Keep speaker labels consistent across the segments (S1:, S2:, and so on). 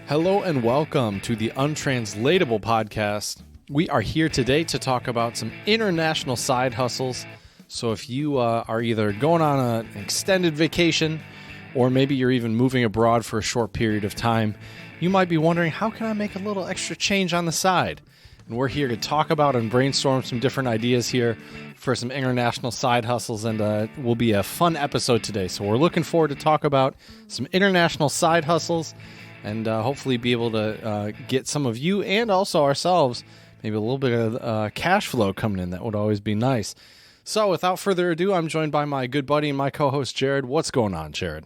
S1: Hello and welcome to the Untranslatable podcast. We are here today to talk about some international side hustles. So if you are either going on an extended vacation or maybe you're even moving abroad for a short period of time, you might be wondering, how can I make a little extra change on the side? And we're here to talk about and brainstorm some different ideas here for some international side hustles, and will be a fun episode today. So we're looking forward to talk about some international side hustles and hopefully be able to get some of you and also ourselves maybe a little bit of cash flow coming in. That would always be nice. So without further ado, I'm joined by my good buddy and my co-host, Jared. What's going on, Jared?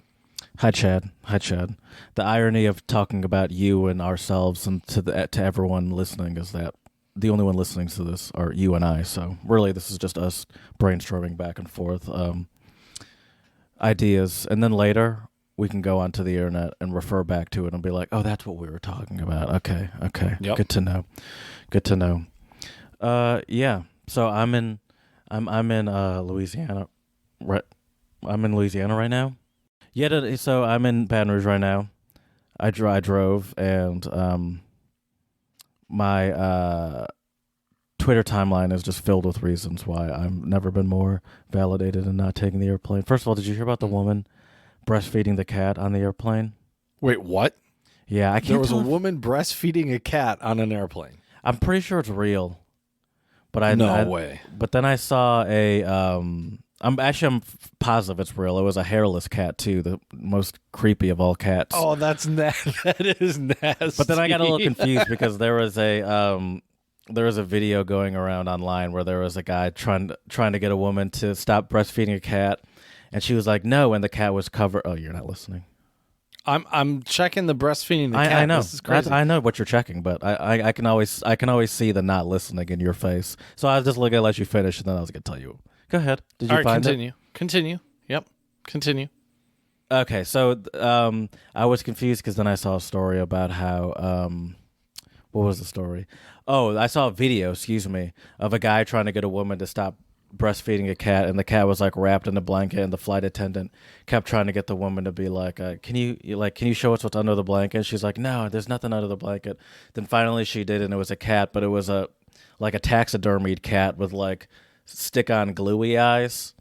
S2: Hi, Chad. The irony of talking about you and ourselves and to everyone listening is that the only one listening to this are you and I. So really, this is just us brainstorming back and forth ideas. And then later, we can go onto the internet and refer back to it and be like, oh, that's what we were talking about. Okay.
S1: Yep.
S2: Good to know. Yeah. So I'm in Louisiana. Right. I'm in Louisiana right now. Yeah. So I'm in Baton Rouge right now. I drove, and my Twitter timeline is just filled with reasons why I've never been more validated in not taking the airplane. First of all, did you hear about the woman breastfeeding the cat on the airplane?
S1: Wait, what?
S2: Yeah,
S1: There was a woman breastfeeding a cat on an airplane.
S2: I'm pretty sure it's real, but
S1: No way.
S2: But then I saw I'm positive it's real. It was a hairless cat too, the most creepy of all cats.
S1: Oh, that is nasty.
S2: But then I got a little confused because there was a video going around online where there was a guy trying to get a woman to stop breastfeeding a cat, and she was like, "No," and the cat was covered. Oh, you're not listening.
S1: I'm checking the breastfeeding the cat.
S2: I know.
S1: This is crazy.
S2: I know what you're checking, but I can always see the not listening in your face. So I was just gonna let you finish, and then I was gonna tell you. Go ahead. Did you find it?
S1: Continue. Yep. Continue.
S2: Okay, so I was confused because then I saw a story about how what was the story? Oh, I saw a video, of a guy trying to get a woman to stop breastfeeding a cat, and the cat was like wrapped in a blanket, and the flight attendant kept trying to get the woman to be like, can you show us what's under the blanket? She's like, no, there's nothing under the blanket. Then finally she did, and it was a cat, but it was a taxidermied cat with like stick-on gluey eyes.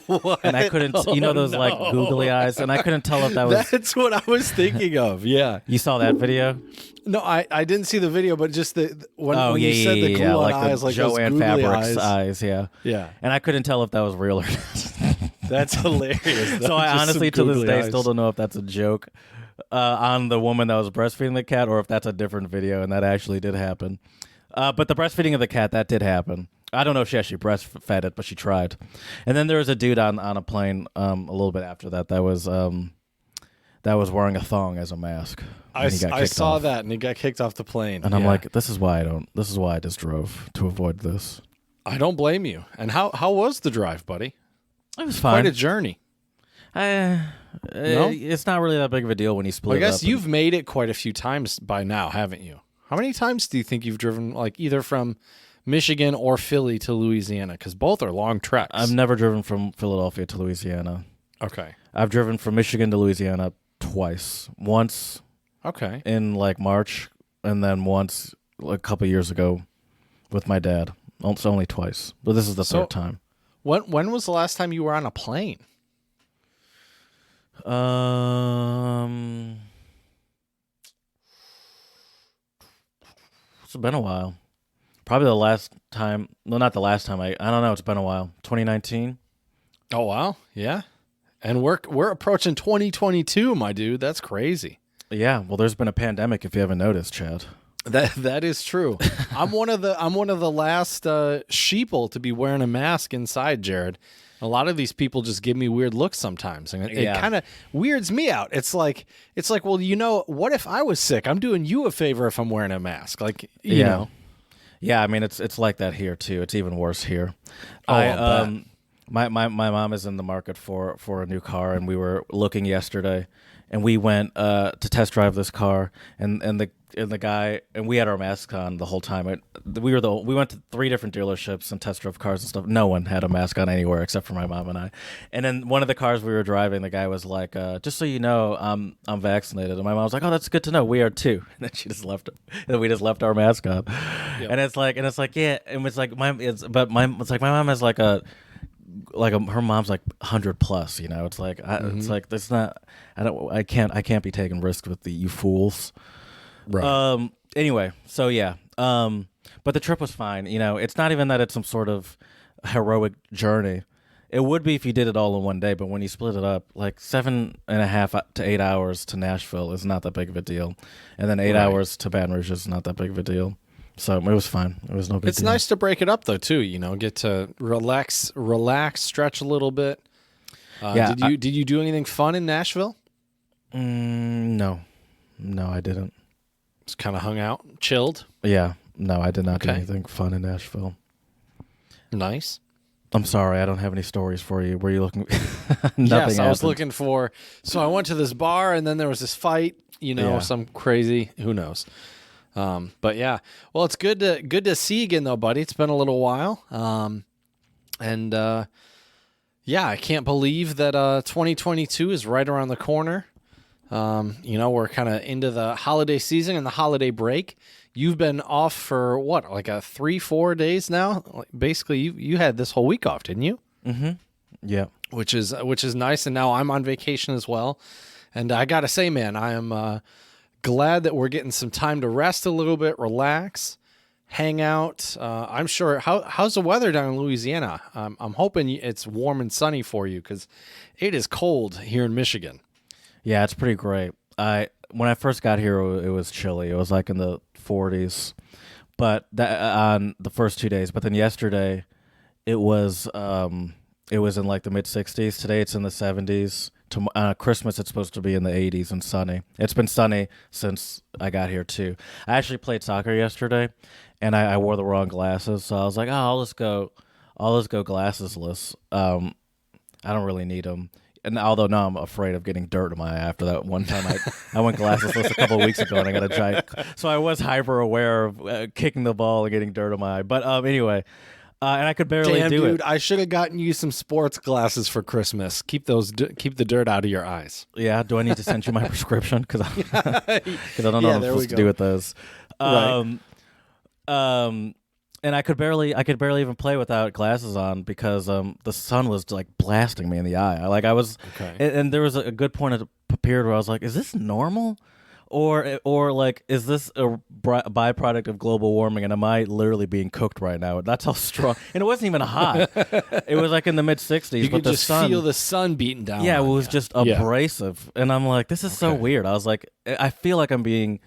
S1: What?
S2: And I couldn't, those like googly eyes, and I couldn't tell if that was...
S1: That's what I was thinking of, yeah.
S2: You saw that video?
S1: No, I didn't see the video, but just when you
S2: yeah,
S1: said the glue on
S2: like
S1: eyes,
S2: the
S1: like
S2: Joanne
S1: those googly
S2: Fabrics
S1: eyes.
S2: yeah.
S1: Yeah.
S2: And I couldn't tell if that was real or not.
S1: That's hilarious.
S2: So I honestly, to this day, still don't know if that's a joke on the woman that was breastfeeding the cat, or if that's a different video, and that actually did happen. But the breastfeeding of the cat, that did happen. I don't know if she actually breastfed it, but she tried. And then there was a dude on a plane a little bit after that was wearing a thong as a mask.
S1: I saw that, and he got kicked off the plane.
S2: And I'm like, this is why I just drove, to avoid this.
S1: I don't blame you. And how was the drive, buddy?
S2: It was fine.
S1: Quite a journey.
S2: No? It's not really that big of a deal when you split it up.
S1: I guess you've made it quite a few times by now, haven't you? How many times do you think you've driven, like, either from Michigan or Philly to Louisiana? Because both are long treks.
S2: I've never driven from Philadelphia to Louisiana.
S1: Okay.
S2: I've driven from Michigan to Louisiana twice. Once in, like, March, and then once a couple years ago with my dad. It's only twice. But this is the third time.
S1: When was the last time you were on a plane?
S2: It's been a while. Probably the last time. No, not the last time. I don't know. It's been a while. 2019.
S1: Oh wow, yeah. And we're approaching 2022, my dude. That's crazy.
S2: Yeah. Well, there's been a pandemic. If you haven't noticed, Chad.
S1: That is true. I'm one of the last sheeple to be wearing a mask inside, Jared. A lot of these people just give me weird looks sometimes, and it kind of weirds me out. It's like, well, what if I was sick? I'm doing you a favor if I'm wearing a mask, like you know.
S2: Yeah, I mean it's like that here too. It's even worse here.
S1: Oh,
S2: my mom is in the market for a new car, and we were looking yesterday, and we went to test drive this car, and the guy, and we had our masks on the whole time. We went to 3 different dealerships and test drove cars and stuff. No one had a mask on anywhere except for my mom and I. And then one of the cars we were driving, the guy was like, "Just so you know, I'm vaccinated." And my mom was like, "Oh, that's good to know. We are too." And then she just left, and we just left our mask on. Yep. And it's like, yeah, and it's like my mom has like her mom's like 100 plus, you know. It's like it's like that's not. I can't be taking risks with you fools.
S1: Right.
S2: Anyway, so yeah. But the trip was fine. You know, it's not even that it's some sort of heroic journey. It would be if you did it all in one day, but when you split it up, like 7.5 to 8 hours to Nashville is not that big of a deal, and then 8 hours to Baton Rouge is not that big of a deal. So it was fine. It was no big deal.
S1: It's nice to break it up though too. You know, get to relax, stretch a little bit. Did you do anything fun in Nashville?
S2: No, I didn't.
S1: Just kind of hung out, chilled.
S2: Yeah, no, I did not do anything fun in Nashville.
S1: Nice.
S2: I'm sorry, I don't have any stories for you. Were you looking?
S1: Yes, I was looking for. So I went to this bar, and then there was this fight. You know, some crazy. Who knows? But yeah, well, it's good to see you again, though, buddy. It's been a little while. Yeah, I can't believe that 2022 is right around the corner. You know, we're kind of into the holiday season and the holiday break. You've been off for what, like 3-4 days now? Basically, you had this whole week off, didn't you?
S2: Mm-hmm. Yeah. Which is
S1: nice. And now I'm on vacation as well. And I got to say, man, I am glad that we're getting some time to rest a little bit, relax, hang out. I'm sure. How's the weather down in Louisiana? I'm hoping it's warm and sunny for you because it is cold here in Michigan.
S2: Yeah, it's pretty great. When I first got here, it was chilly. It was like in the 40s, but on the first 2 days. But then yesterday, it was in like the mid 60s. Today, it's in the 70s. Christmas, it's supposed to be in the 80s and sunny. It's been sunny since I got here too. I actually played soccer yesterday, and I wore the wrong glasses, so I was like, "Oh, I'll just go glassesless." I don't really need them. And although now I'm afraid of getting dirt in my eye after that one time I went glassesless a couple of weeks ago and I got a giant. So I was hyper aware of kicking the ball and getting dirt in my eye. But anyway, and I could barely do it.
S1: Dude, I should have gotten you some sports glasses for Christmas. Keep the dirt out of your eyes.
S2: Yeah. Do I need to send you my prescription? Because I don't know what I'm supposed to do with those.
S1: Right.
S2: And I could barely even play without glasses on because the sun was like blasting me in the eye. And there was a good point at the period where I was like, is this normal? Or like, is this a byproduct of global warming? And am I literally being cooked right now? That's how strong. And it wasn't even hot. It was like in the mid 60s.
S1: You could just feel the sun beating down.
S2: Yeah, it was just abrasive. And I'm like, this is so weird. I was like, I feel like I'm being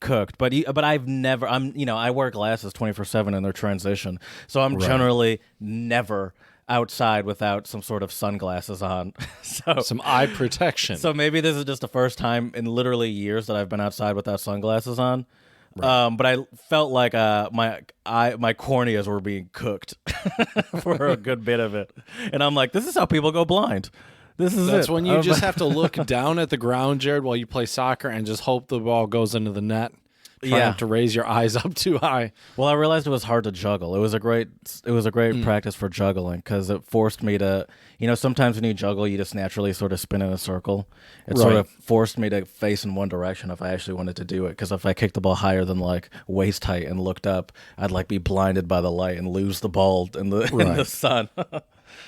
S2: cooked, but I've never. I wear glasses 24/7 in their transition, so I'm generally never outside without some sort of sunglasses on. So
S1: some eye protection.
S2: So maybe this is just the first time in literally years that I've been outside without sunglasses on. Right. But I felt like my corneas were being cooked for a good bit of it, and I'm like, this is how people go blind.
S1: That's when you just have to look down at the ground, Jared, while you play soccer and just hope the ball goes into the net. Try not to raise your eyes up too high.
S2: Well, I realized it was hard to juggle. It was a great practice for juggling because it forced me to, sometimes when you juggle, you just naturally sort of spin in a circle. It sort of forced me to face in one direction if I actually wanted to do it. Because if I kicked the ball higher than like waist height and looked up, I'd like be blinded by the light and lose the ball in the sun.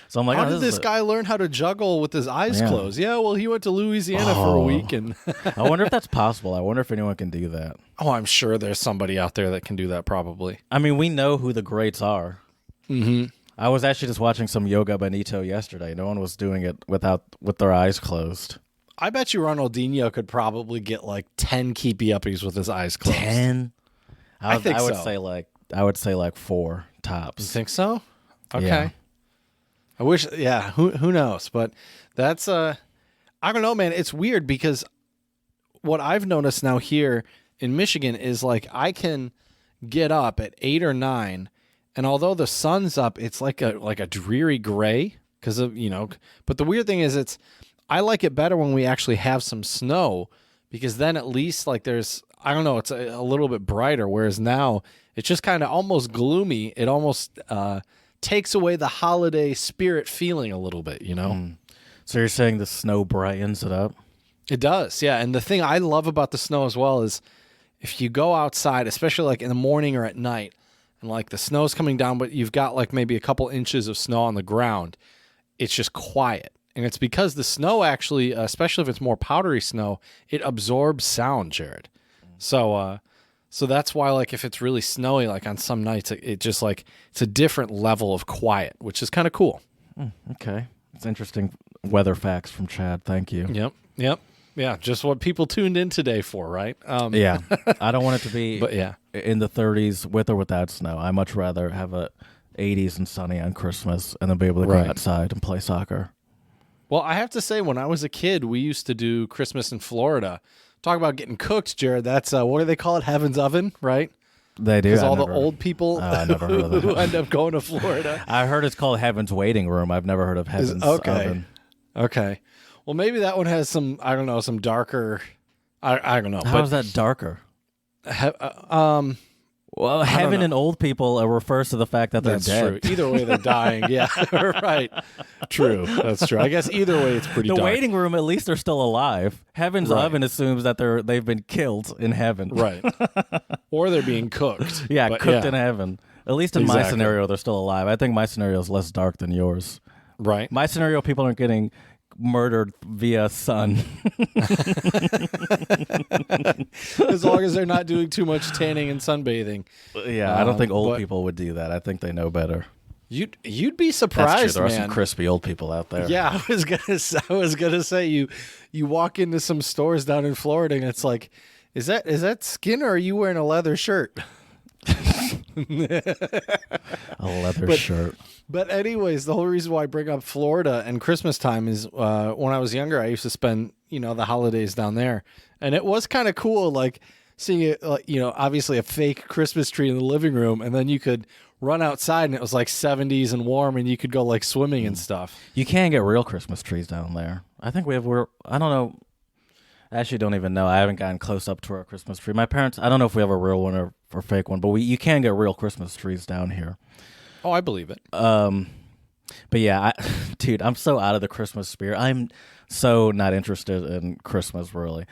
S2: So I'm like,
S1: how did this guy learn how to juggle with his eyes closed? Yeah, well, he went to Louisiana for a week, and
S2: I wonder if that's possible. I wonder if anyone can do that.
S1: Oh, I'm sure there's somebody out there that can do that. Probably.
S2: I mean, we know who the greats are.
S1: Mm-hmm.
S2: I was actually just watching some Yoga Benito yesterday. No one was doing it with their eyes closed.
S1: I bet you Ronaldinho could probably get like 10 keepy uppies with his eyes closed.
S2: 10? I would say like 4 tops.
S1: You think so? Okay.
S2: Yeah.
S1: I wish, who knows? But that's, I don't know, man. It's weird because what I've noticed now here in Michigan is like I can get up at 8 or 9, and although the sun's up, it's like a dreary gray because of, but the weird thing is I like it better when we actually have some snow, because then at least like there's, I don't know, it's a little bit brighter, whereas now it's just kind of almost gloomy. It almost takes away the holiday spirit feeling a little bit, you know?
S2: So you're saying the snow brightens it up?
S1: It does, yeah. And the thing I love about the snow as well is if you go outside, especially like in the morning or at night, and like the snow's coming down, but you've got like maybe a couple inches of snow on the ground, it's just quiet. And it's because the snow actually, especially if it's more powdery snow, it absorbs sound, Jared. So that's why, like, if it's really snowy, like on some nights, it just like it's a different level of quiet, which is kind of cool.
S2: Okay, it's interesting weather facts from Chad. Thank you.
S1: Yep. Yeah, just what people tuned in today for, right?
S2: Yeah, I don't want it to be
S1: but yeah,
S2: in the 30s with or without snow. I much rather have a 80s and sunny on Christmas and then be able to go outside and play soccer.
S1: Well, I have to say, when I was a kid, we used to do Christmas in Florida. Talk about getting cooked, Jared. That's, what do they call it? Heaven's Oven, right?
S2: They do.
S1: Because all the old people
S2: I never heard of that.
S1: who end up going to Florida.
S2: I heard it's called Heaven's Waiting Room. I've never heard of Heaven's Oven.
S1: Okay. Well, maybe that one has some, I don't know, some darker, I don't know.
S2: How is that darker? Well, heaven and old people refers to the fact that they're dead.
S1: True. Either way, they're dying. Yeah, right. True. That's true. I guess either way, it's pretty dark.
S2: The waiting room, at least they're still alive. Heaven's Oven assumes that they've been killed in heaven.
S1: Right. Or they're being cooked.
S2: Yeah, cooked in heaven. At least in my scenario, they're still alive. I think my scenario is less dark than yours.
S1: Right.
S2: My scenario, people aren't getting murdered via sun.
S1: As long as they're not doing too much tanning and sunbathing.
S2: Yeah, I don't think old people would do that. I think they know better.
S1: You'd be surprised.
S2: That's true. There are some crispy old people out there.
S1: Yeah, I was gonna say you walk into some stores down in Florida and it's like, is that skin or are you wearing a leather shirt?
S2: A leather shirt.
S1: But anyways, the whole reason why I bring up Florida and Christmas time is when I was younger, I used to spend, the holidays down there. And it was kind of cool, like seeing it, obviously a fake Christmas tree in the living room. And then you could run outside and it was like 70s and warm and you could go like swimming and stuff.
S2: You can get real Christmas trees down there. I think I don't know. I actually don't even know. I haven't gotten close up to our Christmas tree. My parents, I don't know if we have a real one or fake one, but you can get real Christmas trees down here.
S1: Oh, I believe it.
S2: But yeah, dude, I'm so out of the Christmas spirit. I'm so not interested in Christmas, really.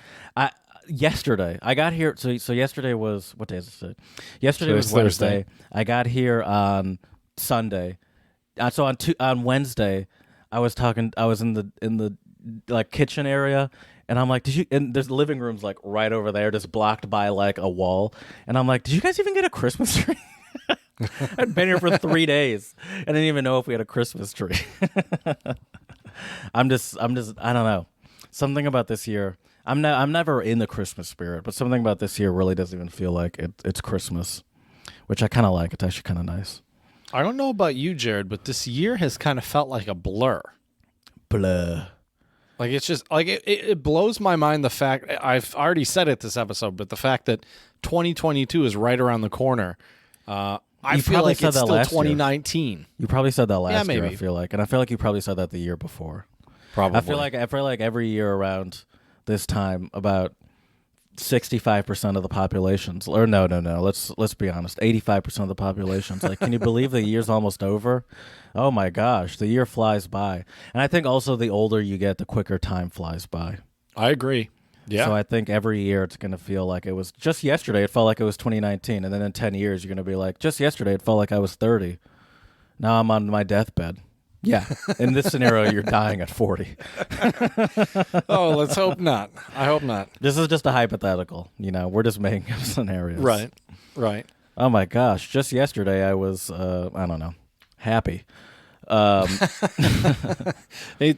S2: Yesterday, I got here. So yesterday was, what day is it? Yesterday was Wednesday. I got here on Sunday. So on Wednesday, I was in the like kitchen area. And I'm like, and there's living rooms like right over there, just blocked by like a wall. And I'm like, did you guys even get a Christmas tree? I'd been here for 3 days. I didn't even know if we had a Christmas tree. I'm just, I don't know. Something about this year. I'm never in the Christmas spirit, but something about this year really doesn't even feel like it's Christmas, which I kind of like. It's actually kind of nice.
S1: I don't know about you, Jared, but this year has kind of felt like a blur. Like, it's just, like, it blows my mind, the fact, I've already said it this episode, but the fact that 2022 is right around the corner. I feel like it's still 2019.
S2: You probably said that last year, I feel like. And I feel like you probably said that the year before.
S1: Probably.
S2: I feel like every year around this time, about 65% of the populations, or no, let's be honest, 85% of the population's like, can you believe the year's almost over? Oh my gosh, the year flies by. And I think also the older you get, the quicker time flies by.
S1: I agree. Yeah.
S2: So I think every year it's going to feel like it was just yesterday. It felt like it was 2019. And then in 10 years, you're going to be like, just yesterday, it felt like I was 30. Now I'm on my deathbed. Yeah. In this scenario, you're dying at 40.
S1: Oh, let's hope not. I hope not.
S2: This is just a hypothetical. We're just making up scenarios.
S1: Right.
S2: Oh my gosh. Just yesterday, I was, I don't know, happy.
S1: Ain't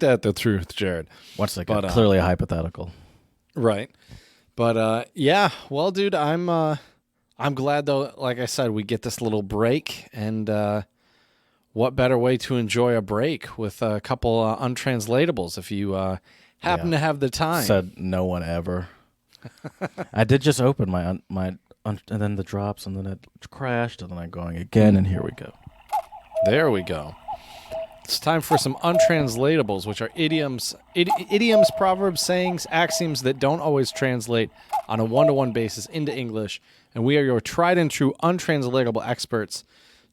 S1: that the truth, Jared?
S2: Once again, clearly a hypothetical.
S1: Right. But yeah, well, dude, I'm glad though, like I said, we get this little break, and what better way to enjoy a break with a couple untranslatables if you happen to have the time.
S2: Said no one ever. I did just open my and then the drops, and then it crashed, and then I'm going again, and here we go.
S1: There we go. It's time for some untranslatables, which are idioms, proverbs, sayings, axioms that don't always translate on a one-to-one basis into English. And we are your tried and true untranslatable experts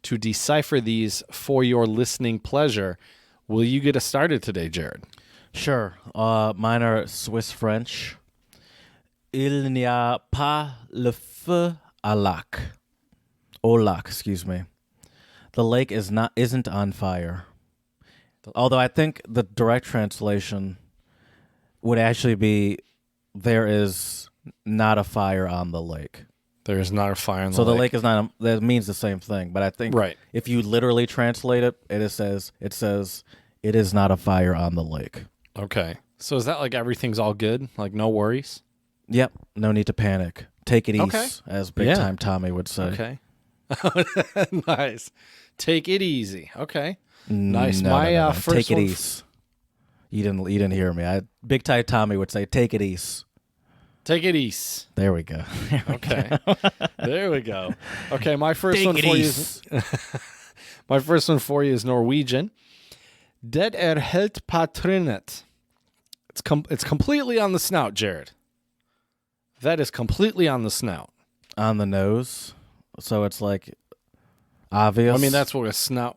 S1: to decipher these for your listening pleasure. Will you get us started today, Jared?
S2: Sure. Mine are Swiss French. Il n'y a pas le feu à lac. Au lac, excuse me. The lake isn't on fire. Although I think the direct translation would actually be there is not a fire on the lake.
S1: There is not a fire on the lake.
S2: So the lake is not. That means the same thing. But I think if you literally translate it, it says it is not a fire on the lake.
S1: Okay. So is that like everything's all good? Like no worries?
S2: Yep. No need to panic. Take it easy, as Big Time Tommy would say.
S1: Okay. Nice. Take it easy. Okay. Nice.
S2: No.
S1: First
S2: take it
S1: one
S2: easy. You didn't hear me. Big Time Tommy would say, "Take it easy."
S1: Take it easy.
S2: There we go.
S1: Okay. There we go. Okay, my first one for you is my first one for you is Norwegian. Det helt patrinet. It's completely on the snout, Jared. That is completely on the snout.
S2: On the nose. So it's like obvious.
S1: I mean, that's what a snout.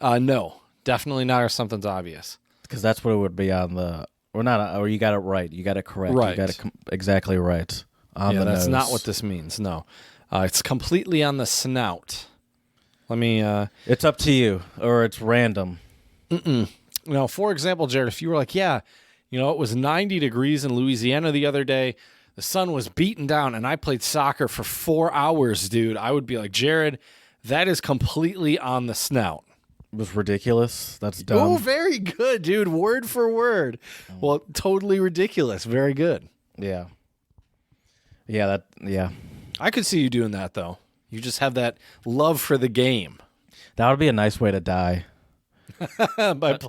S1: No, definitely not. Or something's obvious.
S2: Because that's what it would be on the. Or not. Or you got it right. You got it correct.
S1: Right.
S2: You got it exactly right. On the
S1: that's
S2: nose.
S1: not what this means. No, it's completely on the snout. Let me.
S2: It's up to you, or it's random.
S1: Now, for example, Jared, if you were like, it was 90 degrees in Louisiana the other day. The sun was beaten down, and I played soccer for 4 hours, dude. I would be like, Jared, that is completely on the snout.
S2: It was ridiculous. That's dumb.
S1: Oh, very good, dude. Word for word. Well, totally ridiculous. Very good.
S2: Yeah.
S1: I could see you doing that, though. You just have that love for the game.
S2: That would be a nice way to die.
S1: By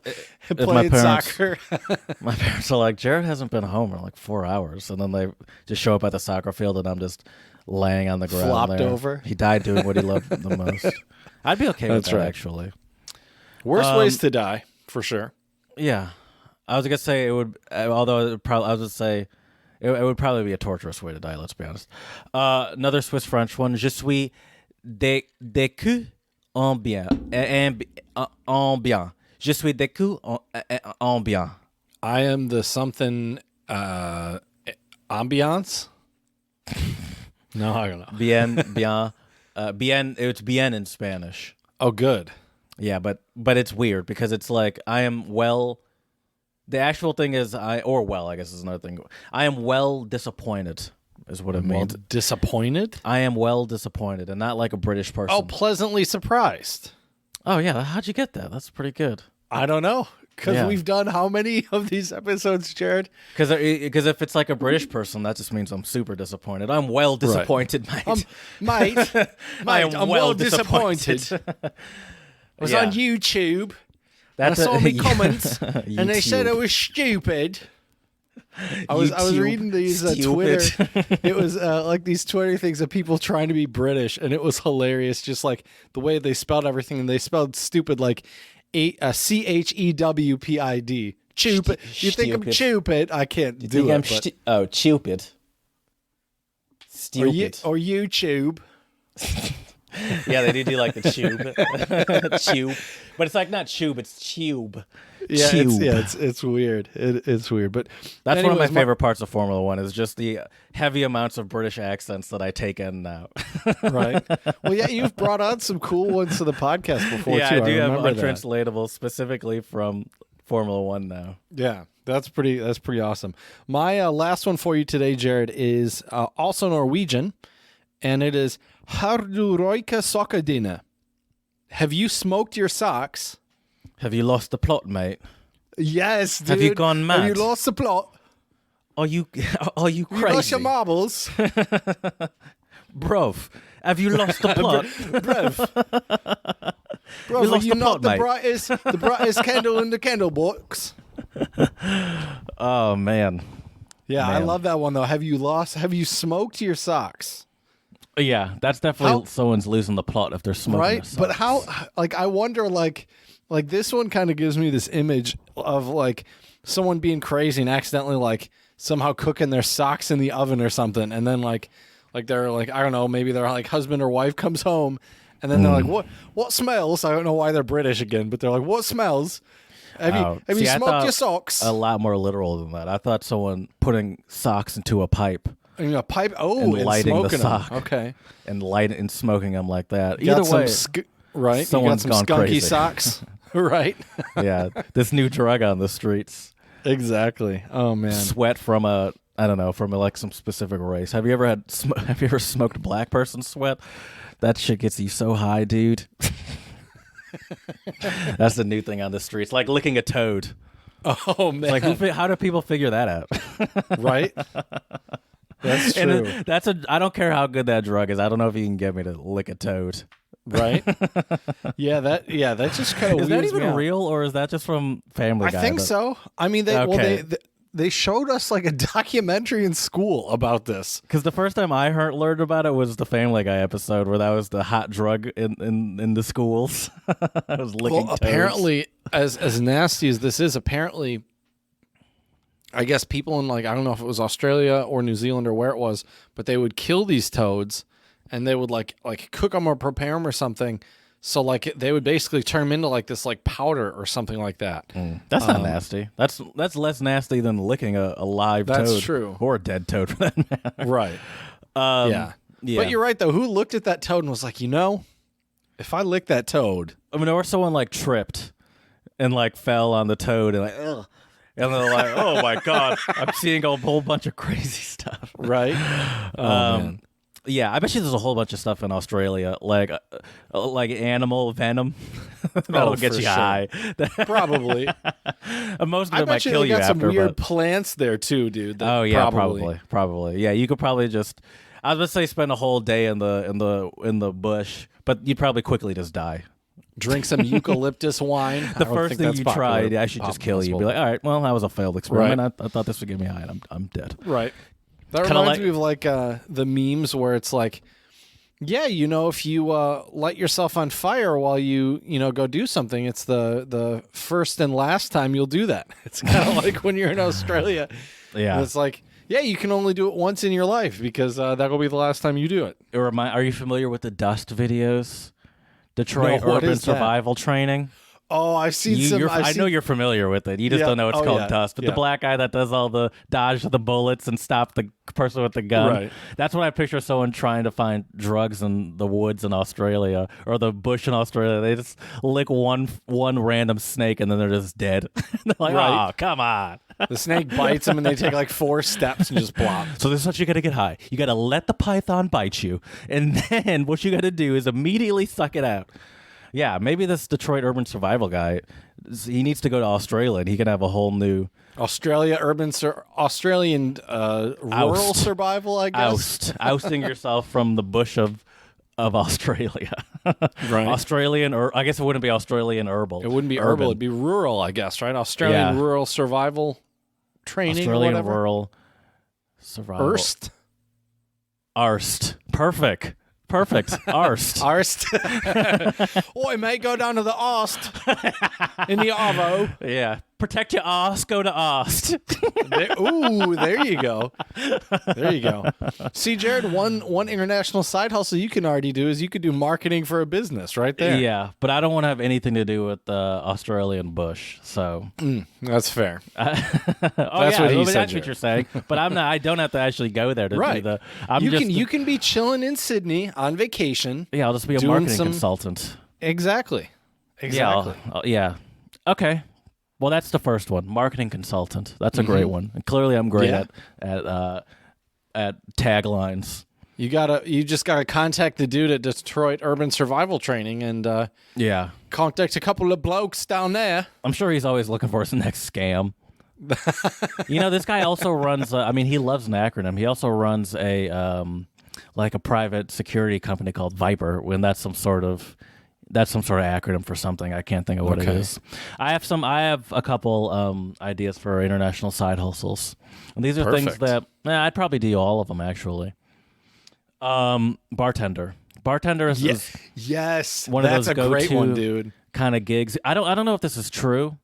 S1: playing soccer.
S2: My parents are like, Jared hasn't been home in like 4 hours. And then they just show up at the soccer field and I'm just laying on the ground.
S1: Flopped
S2: there.
S1: over.
S2: He died doing what he loved the most. I'd be okay with that, actually.
S1: Worst ways to die, for sure.
S2: Yeah. I was going to say it would, although it would probably be a torturous way to die, let's be honest. Another Swiss French one. Je suis déçu en bien. En bien. Je suis déçu en bien.
S1: I am the something ambiance? No, I don't know.
S2: Bien. It's bien in Spanish.
S1: Oh, good.
S2: Yeah, but it's weird because it's like I am well. The actual thing is I guess is another thing. I am well disappointed is what it means.
S1: Disappointed?
S2: I am well disappointed and not like a British person.
S1: Oh, pleasantly surprised.
S2: Oh, yeah. How'd you get that? That's pretty good.
S1: I don't know. Because we've done how many of these episodes, Jared?
S2: Because if it's like a British person, that just means I'm super disappointed. I'm well disappointed, mate.
S1: I'm well disappointed. I was on YouTube. And I saw my comments, and they said I was stupid. I was reading these Twitter. It was like these Twitter things of people trying to be British, and it was hilarious. Just like the way they spelled everything, and they spelled stupid like CHEWPID. Stupid. You think I'm stupid? I can't do it.
S2: Stupid. Stupid.
S1: Or YouTube.
S2: Yeah, they do like the tube. Tube. But it's like not tube, it's tube.
S1: Yeah,
S2: tube.
S1: It's weird. It's weird. But
S2: that's one of my favorite parts of Formula One is just the heavy amounts of British accents that I take in now.
S1: Right. Well, yeah, you've brought on some cool ones to the podcast before, too.
S2: I do have Untranslatable specifically from Formula One now.
S1: Yeah, that's pretty awesome. My last one for you today, Jared, is also Norwegian, and it is Har du røyka sokkene? Have you smoked your socks?
S2: Have you lost the plot, mate?
S1: Yes, dude.
S2: Have you gone mad?
S1: Have you lost the plot?
S2: Are you crazy?
S1: You lost your marbles?
S2: Bruv, have you lost the plot?
S1: Bruv, are you not the brightest candle in the candle box?
S2: Oh, man.
S1: Yeah, I love that one, though. Have you smoked your socks?
S2: Yeah, that's definitely someone's losing the plot if they're smoking.
S1: Right? But how, like, I wonder, like this one kind of gives me this image of, like, someone being crazy and accidentally, like, somehow cooking their socks in the oven or something. And then, like they're, like, I don't know, maybe their, like, husband or wife comes home and then they're like, what smells? I don't know why they're British again, but they're like, what smells? Have you smoked your socks?
S2: A lot more literal than that. I thought someone putting socks into a pipe.
S1: In a pipe? Oh,
S2: and
S1: and
S2: lighting
S1: smoking
S2: the sock.
S1: them. Okay.
S2: And smoking them like that.
S1: Got
S2: Either way,
S1: right?
S2: someone's
S1: you got some
S2: gone
S1: skunky
S2: crazy.
S1: socks. Right?
S2: Yeah, this new drug on the streets.
S1: Exactly. Oh, man.
S2: Sweat from like some specific race. Have you ever smoked black person sweat? That shit gets you so high, dude. That's the new thing on the streets, like licking a toad.
S1: Oh, man.
S2: Like, how do people figure that out?
S1: Right? That's true.
S2: And I don't care how good that drug is. I don't know if you can get me to lick a toad.
S1: Right? That just kind of
S2: is that even real, or is that just from Family Guy?
S1: I think so. I mean, they showed us, like, a documentary in school about this.
S2: Because the first time I learned about it was the Family Guy episode where that was the hot drug in the schools. I was licking toads.
S1: Apparently, as nasty as this is, apparently, I guess people in, like, I don't know if it was Australia or New Zealand or where it was, but they would kill these toads and they would like cook them or prepare them or something. So, like, they would basically turn them into, like, this, like, powder or something like that.
S2: That's not nasty. That's less nasty than licking a live toad.
S1: That's true.
S2: Or a dead toad, for that matter.
S1: Right. Yeah. But you're right, though. Who looked at that toad and was like, if I lick that toad.
S2: I mean, or someone, like, tripped and, like, fell on the toad and, like, ugh. And they're like, oh, my God. I'm seeing a whole bunch of crazy stuff.
S1: Right. Man.
S2: Yeah, I bet you there's a whole bunch of stuff in Australia, like animal venom. That'll get you high.
S1: Probably.
S2: Most of it might kill you after. I bet you got some
S1: weird plants there too, dude.
S2: Oh yeah, probably. Yeah, you could probably just. I was gonna say spend a whole day in the bush, but you'd probably quickly just die.
S1: Drink some eucalyptus wine.
S2: The first thing you tried, I should just kill you. Be like, all right, well, that was a failed experiment. Right. I thought this would get me high, and I'm dead.
S1: Right. That reminds me of, like, the memes where it's like, yeah, if you light yourself on fire while you go do something, it's the first and last time you'll do that. It's kind of like when you're in Australia. Yeah. It's like, yeah, you can only do it once in your life because that'll be the last time you do it.
S2: Are you familiar with the Dust videos? Detroit Urban Survival Training?
S1: Oh, I've seen some.
S2: I know you're familiar with it. You just don't know it's called Dust. But the black guy that does all the dodge the bullets and stop the person with the gun. Right. That's what I picture someone trying to find drugs in the woods in Australia or the bush in Australia. They just lick one random snake and then they're just dead. They're like, oh, come on.
S1: The snake bites them and they take like 4 steps and just plop.
S2: So this is what you got to get high. You got to let the python bite you. And then what you got to do is immediately suck it out. Yeah, maybe this Detroit urban survival guy, he needs to go to Australia and he can have a whole new...
S1: Australian rural survival, I guess?
S2: Ousting yourself from the bush of Australia. Right. Australian, or I guess it wouldn't be Australian herbal.
S1: It wouldn't be herbal, it'd be rural, I guess, right? Australian rural survival training
S2: Australian
S1: or whatever.
S2: Rural survival. Arst. Perfect. Arst.
S1: Oi, mate, go down to the arst in the arvo.
S2: Yeah. Protect your arse, go to arst.
S1: There you go. There you go. See, Jared, one international side hustle you can already do is you could do marketing for a business right there.
S2: Yeah, but I don't want to have anything to do with the Australian bush, so.
S1: That's fair.
S2: That's what he said. That's what you're saying. But I'm not. I don't have to actually go there to do the.
S1: You can be chilling in Sydney on vacation.
S2: Yeah, I'll just be a marketing consultant.
S1: Exactly.
S2: Yeah. Okay. Well, that's the first one, marketing consultant. That's a great one. And clearly, I'm great at taglines.
S1: You just gotta contact the dude at Detroit Urban Survival Training and contact a couple of blokes down there.
S2: I'm sure he's always looking for his next scam. This guy also runs. He loves an acronym. He also runs a private security company called Viper. When that's some sort of acronym for something. I can't think of what it is. I have a couple ideas for international side hustles. And these are things that I'd probably do all of them actually. Bartender. Bartender is
S1: yes,
S2: one of
S1: that's
S2: those
S1: a great
S2: go-to
S1: one, dude.
S2: kind of gigs. I don't know if this is true,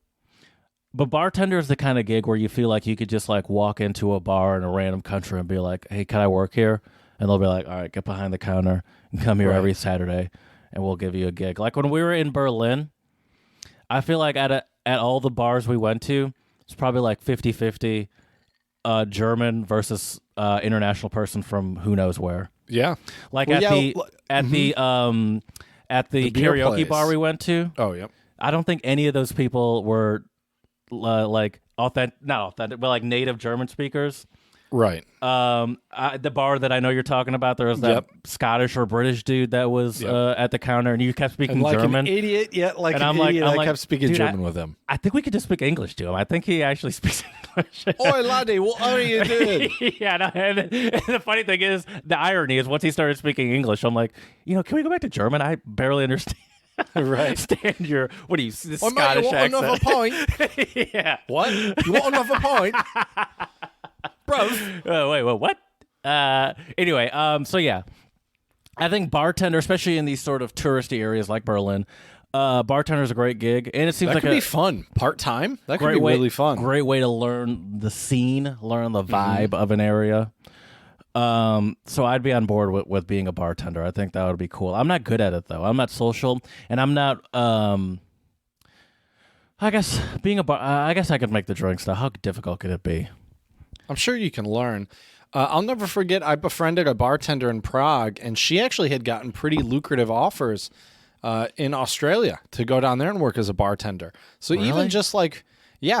S2: but bartender is the kind of gig where you feel like you could just like walk into a bar in a random country and be like, "Hey, can I work here?" And they'll be like, "All right, get behind the counter and come here every Saturday, and we'll give you a gig." Like when we were in Berlin, I feel like at all the bars we went to, it's probably like 50-50 German versus international person from who knows where.
S1: Yeah,
S2: Like at the karaoke
S1: place.
S2: bar we went to.
S1: Oh, yep.
S2: I don't think any of those people were like not authentic, but like native German speakers.
S1: Right.
S2: The bar that I know you're talking about, there was that Scottish or British dude that was at the counter, and you kept speaking
S1: and like
S2: German.
S1: An idiot, like
S2: and
S1: an
S2: I'm
S1: idiot.
S2: like,
S1: I kept speaking German with him.
S2: I think we could just speak English to him. I think he actually speaks English.
S1: Oi, laddie, what are you doing?
S2: Yeah, no, and the funny thing is, the irony is, once he started speaking English, I'm like, can we go back to German? I barely understand.
S1: Right.
S2: Stand your this
S1: Mate,
S2: Scottish
S1: you want
S2: accent.
S1: another pint?
S2: Yeah.
S1: What? You want another pint? Bro.
S2: Wait, what? Anyway, so yeah. I think bartender, especially in these sort of touristy areas like Berlin, bartender is a great gig, and it seems
S1: That
S2: like
S1: could be fun. Part-time? That could be really fun.
S2: Great way to learn the scene, learn the vibe of an area. So I'd be on board with being a bartender. I think that would be cool. I'm not good at it though. I'm not social, and I'm not. I guess being I guess I could make the drinks though. How difficult could it be?
S1: I'm sure you can learn. I'll never forget, I befriended a bartender in Prague, and she actually had gotten pretty lucrative offers in Australia to go down there and work as a bartender. So even just like,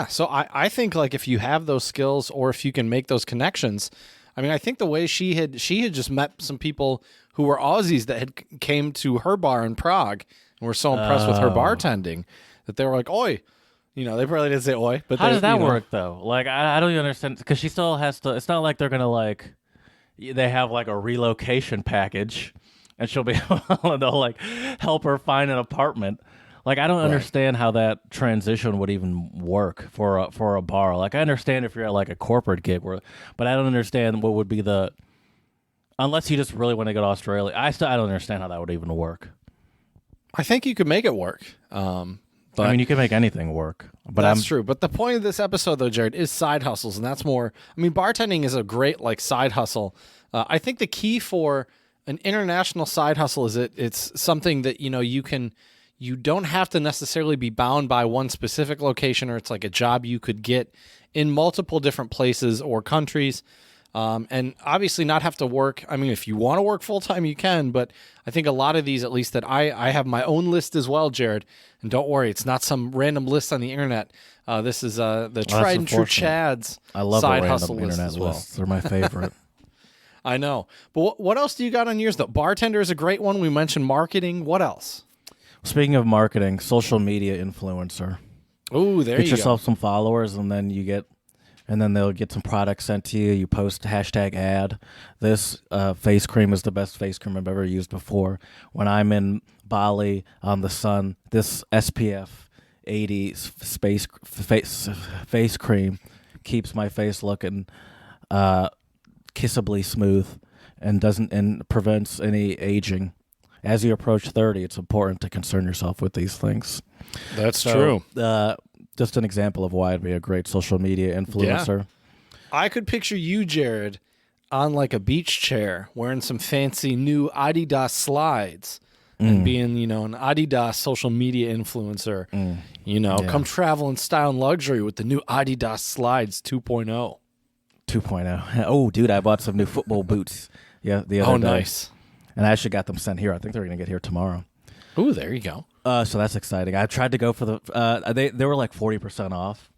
S1: so I think like if you have those skills or if you can make those connections, I mean, I think the way she had just met some people who were Aussies that had came to her bar in Prague and were so impressed with her bartending that they were like, "Oi." They probably didn't say "oi," but
S2: how does that work though? Like, I don't even understand, because she still has to. It's not like they're gonna like, they have like a relocation package, and she'll be they'll like help her find an apartment. Like, I don't understand how that transition would even work for a bar. Like, I understand if you're at like a corporate gig, but I don't understand what would be unless you just really want to go to Australia. I don't understand how that would even work.
S1: I think you could make it work. But
S2: I mean, you can make anything work. But
S1: that's true. But the point of this episode, though, Jared, is side hustles, and that's more. I mean, bartending is a great like side hustle. I think the key for an international side hustle is it's something that you don't have to necessarily be bound by one specific location, or it's like a job you could get in multiple different places or countries. And obviously not have to work. I mean, if you want to work full time, you can, but I think a lot of these, at least that I have my own list as well, Jared, and don't worry, it's not some random list on the internet. This is the tried and true Chad's side hustle list as well.
S2: Lists. They're my favorite.
S1: I know. But what else do you got on yours? The bartender is a great one. We mentioned marketing. What else?
S2: Speaking of marketing, social media influencer.
S1: Oh, there you go.
S2: Get yourself some followers, and then they'll get some products sent to you. You post #ad. This face cream is the best face cream I've ever used before. When I'm in Bali on the sun, this SPF 80 face cream keeps my face looking kissably smooth and prevents any aging. As you approach 30, it's important to concern yourself with these things.
S1: That's true.
S2: Just an example of why I'd be a great social media influencer.
S1: Yeah. I could picture you, Jared, on like a beach chair wearing some fancy new Adidas slides and being, an Adidas social media influencer. Come travel in style and luxury with the new Adidas slides 2.0.
S2: 2.0. Oh, dude, I bought some new football boots the other day.
S1: Oh, nice.
S2: And I actually got them sent here. I think they're going to get here tomorrow.
S1: Oh, there you go.
S2: So that's exciting. I tried to go for the they were like 40% off,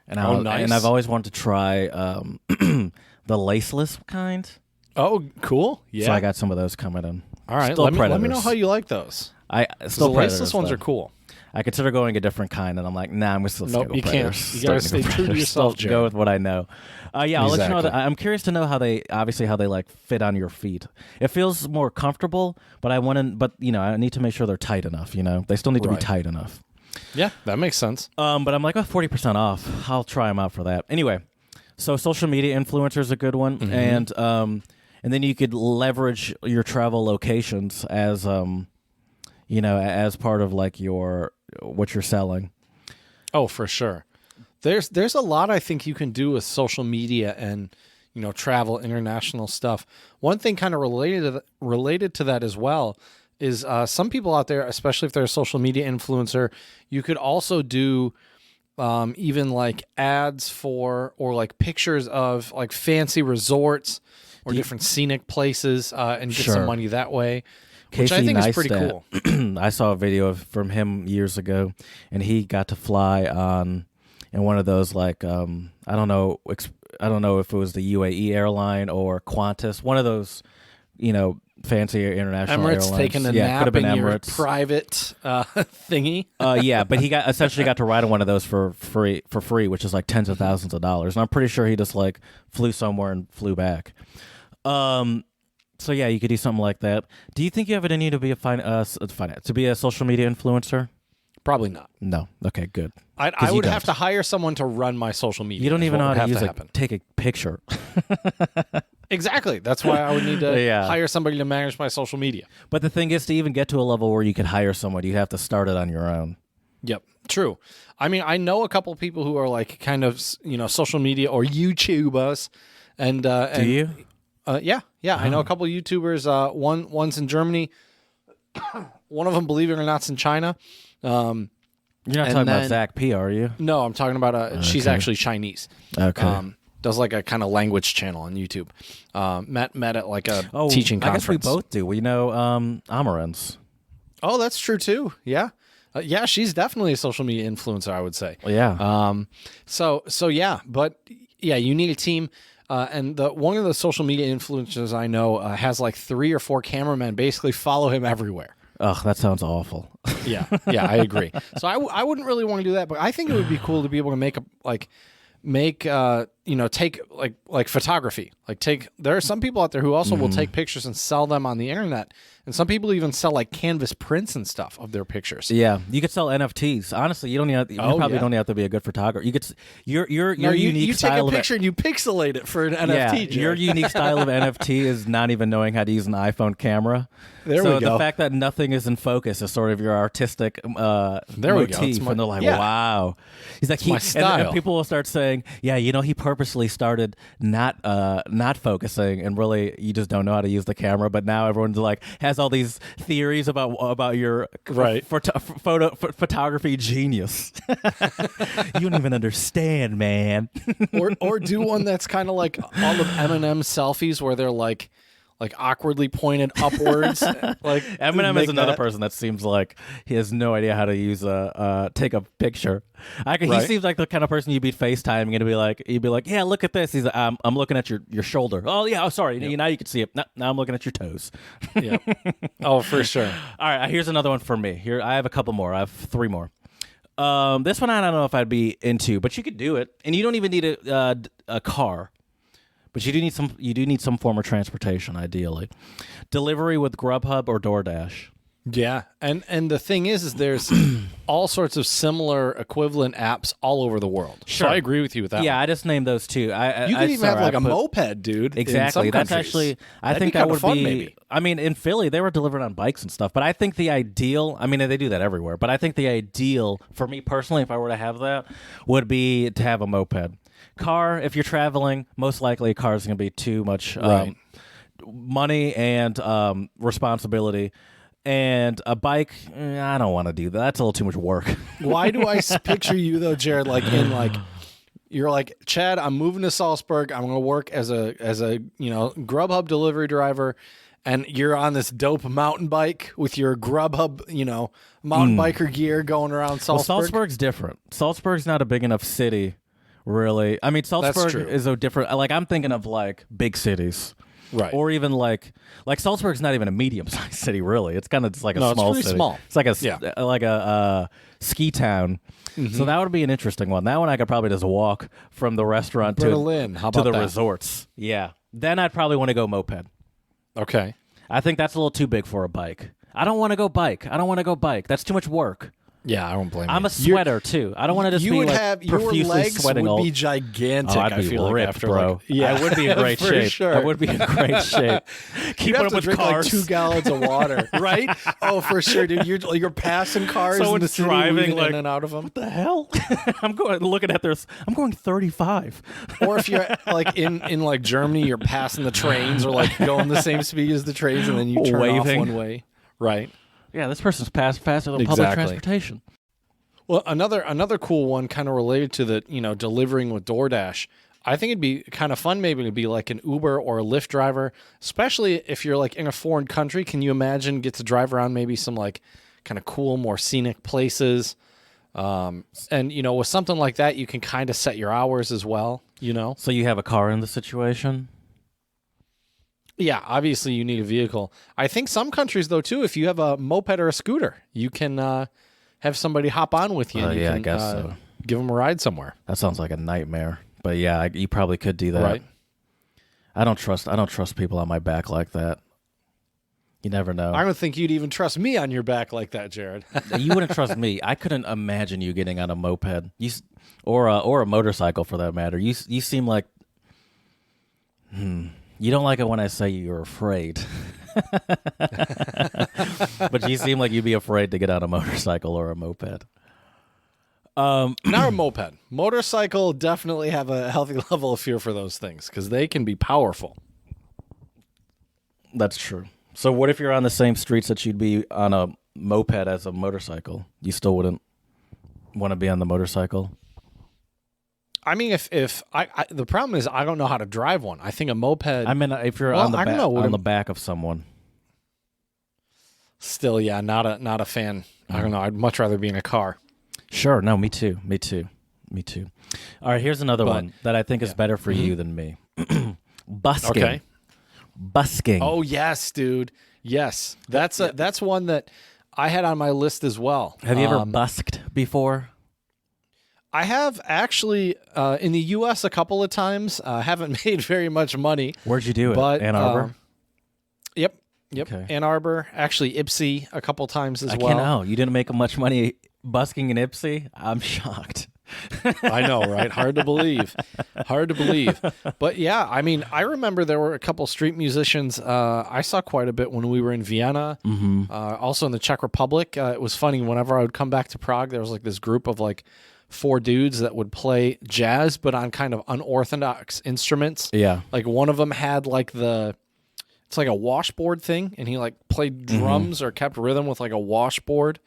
S2: and
S1: nice.
S2: And I've always wanted to try the laceless kind.
S1: Oh, cool. Yeah.
S2: So I got some of those coming in.
S1: All right. Let me know how you like those.
S2: The
S1: laceless ones are cool.
S2: I consider going a different kind, and I'm like, nah, I'm going to still go
S1: you can't. You got to stay true to yourself, Jared.
S2: Go with what I know. I'll let you know. I'm curious to know how they like fit on your feet. It feels more comfortable, but I need to make sure they're tight enough. They still need to be tight enough.
S1: Yeah, that makes sense.
S2: But I'm like, 40% off. I'll try them out for that. Anyway, so social media influencer is a good one, and and then you could leverage your travel locations as as part of like what you're selling.
S1: Oh, for sure. There's a lot I think you can do with social media and travel, international stuff. One thing kind of related to that as well is some people out there, especially if they're a social media influencer, you could also do even like ads for or like pictures of like fancy resorts or different scenic places and get some money that way, which I think is pretty cool.
S2: I saw a video from him years ago, and he got to fly in one of those like I don't know if it was the UAE airline or Qantas, one of those fancy international
S1: Emirates
S2: airlines.
S1: taking a nap in your private thingy.
S2: Yeah, but he essentially got to ride on one of those for free, which is like tens of thousands of dollars. And I'm pretty sure he just like flew somewhere and flew back. So yeah, you could do something like that. Do you think you have it in you to be to be a social media influencer?
S1: Probably not.
S2: No. Okay, good.
S1: I would have to hire someone to run my social media.
S2: You don't even know how to use take a picture.
S1: Exactly. That's why I would need to hire somebody to manage my social media.
S2: But the thing is, to even get to a level where you could hire someone, you'd have to start it on your own.
S1: Yep. True. I mean, I know a couple of people who are like kind of, social media or YouTubers. And
S2: do you?
S1: Yeah. I know a couple of YouTubers. One's in Germany. One of them, believe it or not, is in China.
S2: You're not talking about Zach P, are you?
S1: No, I'm talking about she's actually Chinese.
S2: Okay.
S1: Does like a kind of language channel on YouTube. Met at like a teaching conference.
S2: I guess we both do. We know Amarantz.
S1: Oh, that's true too. Yeah. Yeah, she's definitely a social media influencer, I would say.
S2: Yeah.
S1: So yeah, but yeah, you need a team. And one of the social media influencers I know has like 3 or 4 cameramen basically follow him everywhere.
S2: Ugh, that sounds awful.
S1: Yeah, I agree. So I wouldn't really want to do that, but I think it would be cool to be able to take like photography. There are some people out there who also will take pictures and sell them on the internet. And some people even sell like canvas prints and stuff of their pictures.
S2: Yeah, you could sell NFTs. Honestly, you don't need. You probably don't have to be a good photographer. You could. Your unique style.
S1: You take a picture and you pixelate it for an NFT.
S2: Yeah, your unique style of NFT is not even knowing how to use an iPhone camera.
S1: There we go.
S2: So the fact that nothing is in focus is sort of your artistic motif. And they're like, wow. He's like,
S1: my style.
S2: And people will start saying, yeah, he purposely started not focusing, and really you just don't know how to use the camera. But now everyone's like has all these theories about your photography genius. You don't even understand, man.
S1: or do one that's kind of like all of Eminem's selfies where they're like awkwardly pointed upwards. Like
S2: Eminem is another person that seems like he has no idea how to use take a picture. He seems like the kind of person you'd be FaceTiming and you'd be like, yeah, look at this. He's like, I'm looking at your shoulder. Oh yeah, sorry. Yep. Now you can see it. Now I'm looking at your toes.
S1: Yeah. Oh, for sure.
S2: All right, here's another one for me. Here I have a couple more. I have 3 more. This one I don't know if I'd be into, but you could do it, and you don't even need a car. But you do need some form of transportation, ideally. Delivery with Grubhub or DoorDash.
S1: Yeah, and the thing is there's all sorts of similar equivalent apps all over the world.
S2: Sure.
S1: So I agree with you with that.
S2: Yeah,
S1: one.
S2: I just named those 2.
S1: You could even have like a moped, dude.
S2: Exactly. That's actually. I think that would
S1: fun,
S2: be.
S1: Maybe.
S2: I mean, in Philly, they were delivering on bikes and stuff. But I think the ideal. I mean, they do that everywhere. But I think the ideal for me personally, if I were to have that, would be to have a moped. Car, if you're traveling, most likely a car is going to be too much money and responsibility. And a bike, I don't want to do that. That's a little too much work.
S1: Why do I picture you though, Jared? You're like, Chad, I'm moving to Salzburg. I'm going to work as a Grubhub delivery driver, and you're on this dope mountain bike with your Grubhub mountain biker gear going around Salzburg.
S2: Well, Salzburg's different. Salzburg's not a big enough city, really. I mean, Salzburg is a different. Like I'm thinking of like big cities.
S1: Right.
S2: Or even like Salzburg's not even a medium-sized city, really. It's kind of just like a small
S1: it's
S2: city.
S1: Small.
S2: It's like a ski town. Mm-hmm. So that would be an interesting one. That one I could probably just walk from the restaurant
S1: Berlin.
S2: to the resorts. Yeah. Then I'd probably want to go moped.
S1: Okay.
S2: I think that's a little too big for a bike. I don't want to go bike. That's too much work.
S1: Yeah, I don't blame you.
S2: I'm a sweater too. I don't want to just be like profusely
S1: your legs
S2: sweating.
S1: Would be gigantic.
S2: I'd
S1: I
S2: be
S1: feel
S2: ripped,
S1: like after
S2: bro.
S1: Like, yeah,
S2: I would be in great
S1: for
S2: shape.
S1: Sure.
S2: I would be in great shape. Keep
S1: have
S2: up
S1: to
S2: with
S1: drink
S2: cars.
S1: like 2 gallons of water, right? Oh, for sure, dude. You're passing cars in the city,
S2: driving like,
S1: in and out of them.
S2: What the hell? I'm looking at this. I'm going 35.
S1: Or if you're like in like Germany, you're passing the trains or like going the same speed as the trains, and then you turn off one way, right?
S2: Yeah, this person's passed faster than public transportation.
S1: Well, another cool one, kind of related to the delivering with DoorDash. I think it'd be kind of fun maybe to be like an Uber or a Lyft driver, especially if you're like in a foreign country. Can you imagine get to drive around maybe some like kind of cool, more scenic places? And with something like that, you can kind of set your hours as well.
S2: So you have a car in the situation.
S1: Yeah, obviously you need a vehicle. I think some countries, though, too, if you have a moped or a scooter, you can have somebody hop on with you. And you can,
S2: I guess so.
S1: Give them a ride somewhere.
S2: That sounds like a nightmare. But yeah, you probably could do that.
S1: Right.
S2: I don't trust people on my back like that. You never know.
S1: I don't think you'd even trust me on your back like that, Jared.
S2: You wouldn't trust me. I couldn't imagine you getting on a moped, or a motorcycle for that matter. You seem like. You don't like it when I say you're afraid. But you seem like you'd be afraid to get on a motorcycle or a moped.
S1: Not a moped. Motorcycle, definitely have a healthy level of fear for those things because they can be powerful.
S2: That's true. So what if you're on the same streets that you'd be on a moped as a motorcycle? You still wouldn't want to be on the motorcycle?
S1: I mean, if I the problem is I don't know how to drive one. I think a moped.
S2: I mean, if you're on the back of someone.
S1: Still, yeah, not a fan. I don't know. I'd much rather be in a car.
S2: Sure. No, me too. All right, here's another one that I think is better for you than me. Busking.
S1: Okay.
S2: Busking.
S1: Oh yes, dude. Yes, that's one that I had on my list as well.
S2: Have you ever busked before?
S1: I have actually in the U.S. a couple of times. Haven't made very much money.
S2: Where'd you do it?
S1: But,
S2: Ann Arbor?
S1: Yep.
S2: Okay.
S1: Ann Arbor. Actually, Ypsi a couple times as well.
S2: I can't know. You didn't make much money busking in Ypsi? I'm shocked.
S1: I know, right? Hard to believe. But yeah, I mean, I remember there were a couple street musicians I saw quite a bit when we were in Vienna, also in the Czech Republic. It was funny. Whenever I would come back to Prague, there was like this group of like 4 dudes that would play jazz, but on kind of unorthodox instruments.
S2: Yeah.
S1: Like one of them had like it's like a washboard thing, and he like played drums or kept rhythm with like a washboard,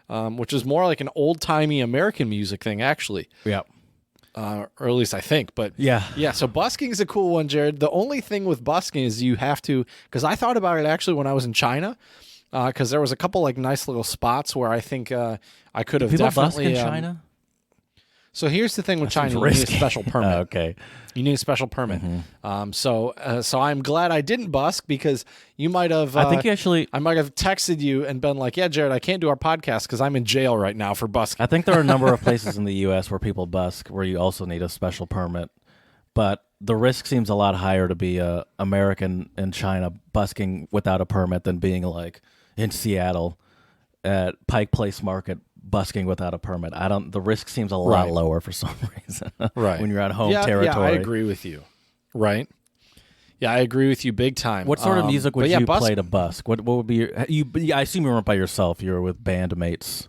S1: which is more like an old-timey American music thing, actually.
S2: Yeah.
S1: Or at least I think. But
S2: yeah.
S1: So busking is a cool one, Jared. The only thing with busking is you have to, because I thought about it actually when I was in China, because there was a couple like nice little spots where I think I could have definitely.
S2: Busk in China?
S1: So here's the thing with China: you need a special permit.
S2: Okay,
S1: you need a special permit. So I'm glad I didn't busk because you might have.
S2: I think you actually.
S1: I might have texted you and been like, "Yeah, Jared, I can't do our podcast because I'm in jail right now for busking."
S2: I think there are a number of places in the U.S. where people busk where you also need a special permit, but the risk seems a lot higher to be a American in China busking without a permit than being like in Seattle at Pike Place Market busking without a permit. The risk seems a lot lower for some reason.
S1: Right.
S2: When you're on home territory.
S1: Yeah, I agree with you. Right. Yeah, I agree with you big time.
S2: What sort of music would you play to busk? What would be I assume you weren't by yourself. You were with bandmates.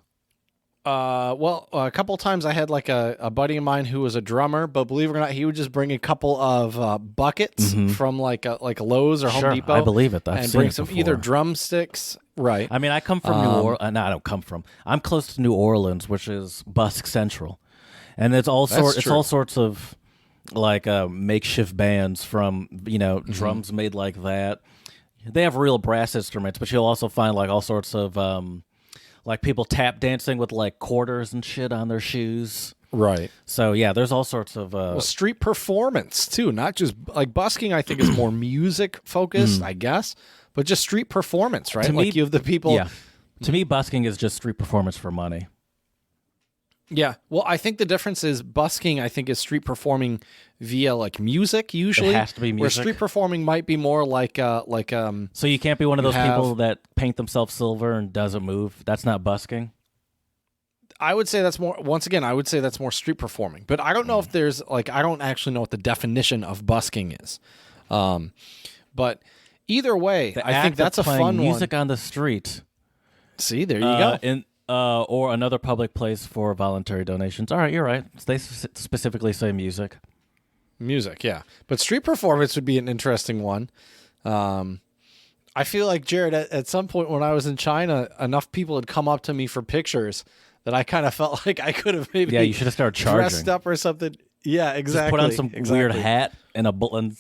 S1: Well, a couple of times I had like a buddy of mine who was a drummer, but believe it or not, he would just bring a couple of buckets from like Lowe's or Home Depot.
S2: I believe it.
S1: And bring some either drumsticks. Right.
S2: I mean, I come from New Orleans. No, I don't come from. I'm close to New Orleans, which is Busk Central, and it's all sorts of like makeshift bands from drums made like that. They have real brass instruments, but you'll also find like all sorts of like people tap dancing with like quarters and shit on their shoes.
S1: Right.
S2: So yeah, there's all sorts of
S1: street performance too, not just like busking. I think is more music focused, I guess, but just street performance, right? Like you have the people.
S2: Yeah. To me, busking is just street performance for money.
S1: Yeah. Well, I think the difference is busking, I think, is street performing via like music usually.
S2: It has to be music.
S1: Where street performing might be more like
S2: So you can't be one of those people that paint themselves silver and doesn't move. That's not busking.
S1: I would say that's more. Once again, I would say that's more street performing. But I don't know if there's like I don't actually know what the definition of busking is. But either way, I think that's a fun
S2: music
S1: one.
S2: on the street.
S1: See, there you go.
S2: Or another public place for voluntary donations. All right, you're right. They specifically say music.
S1: Music, yeah. But street performance would be an interesting one. I feel like, Jared, at some point when I was in China, enough people had come up to me for pictures that I kind of felt like I could have maybe
S2: you should have started charging.
S1: Dressed up or something. Yeah, exactly.
S2: Just put on some weird hat and a button.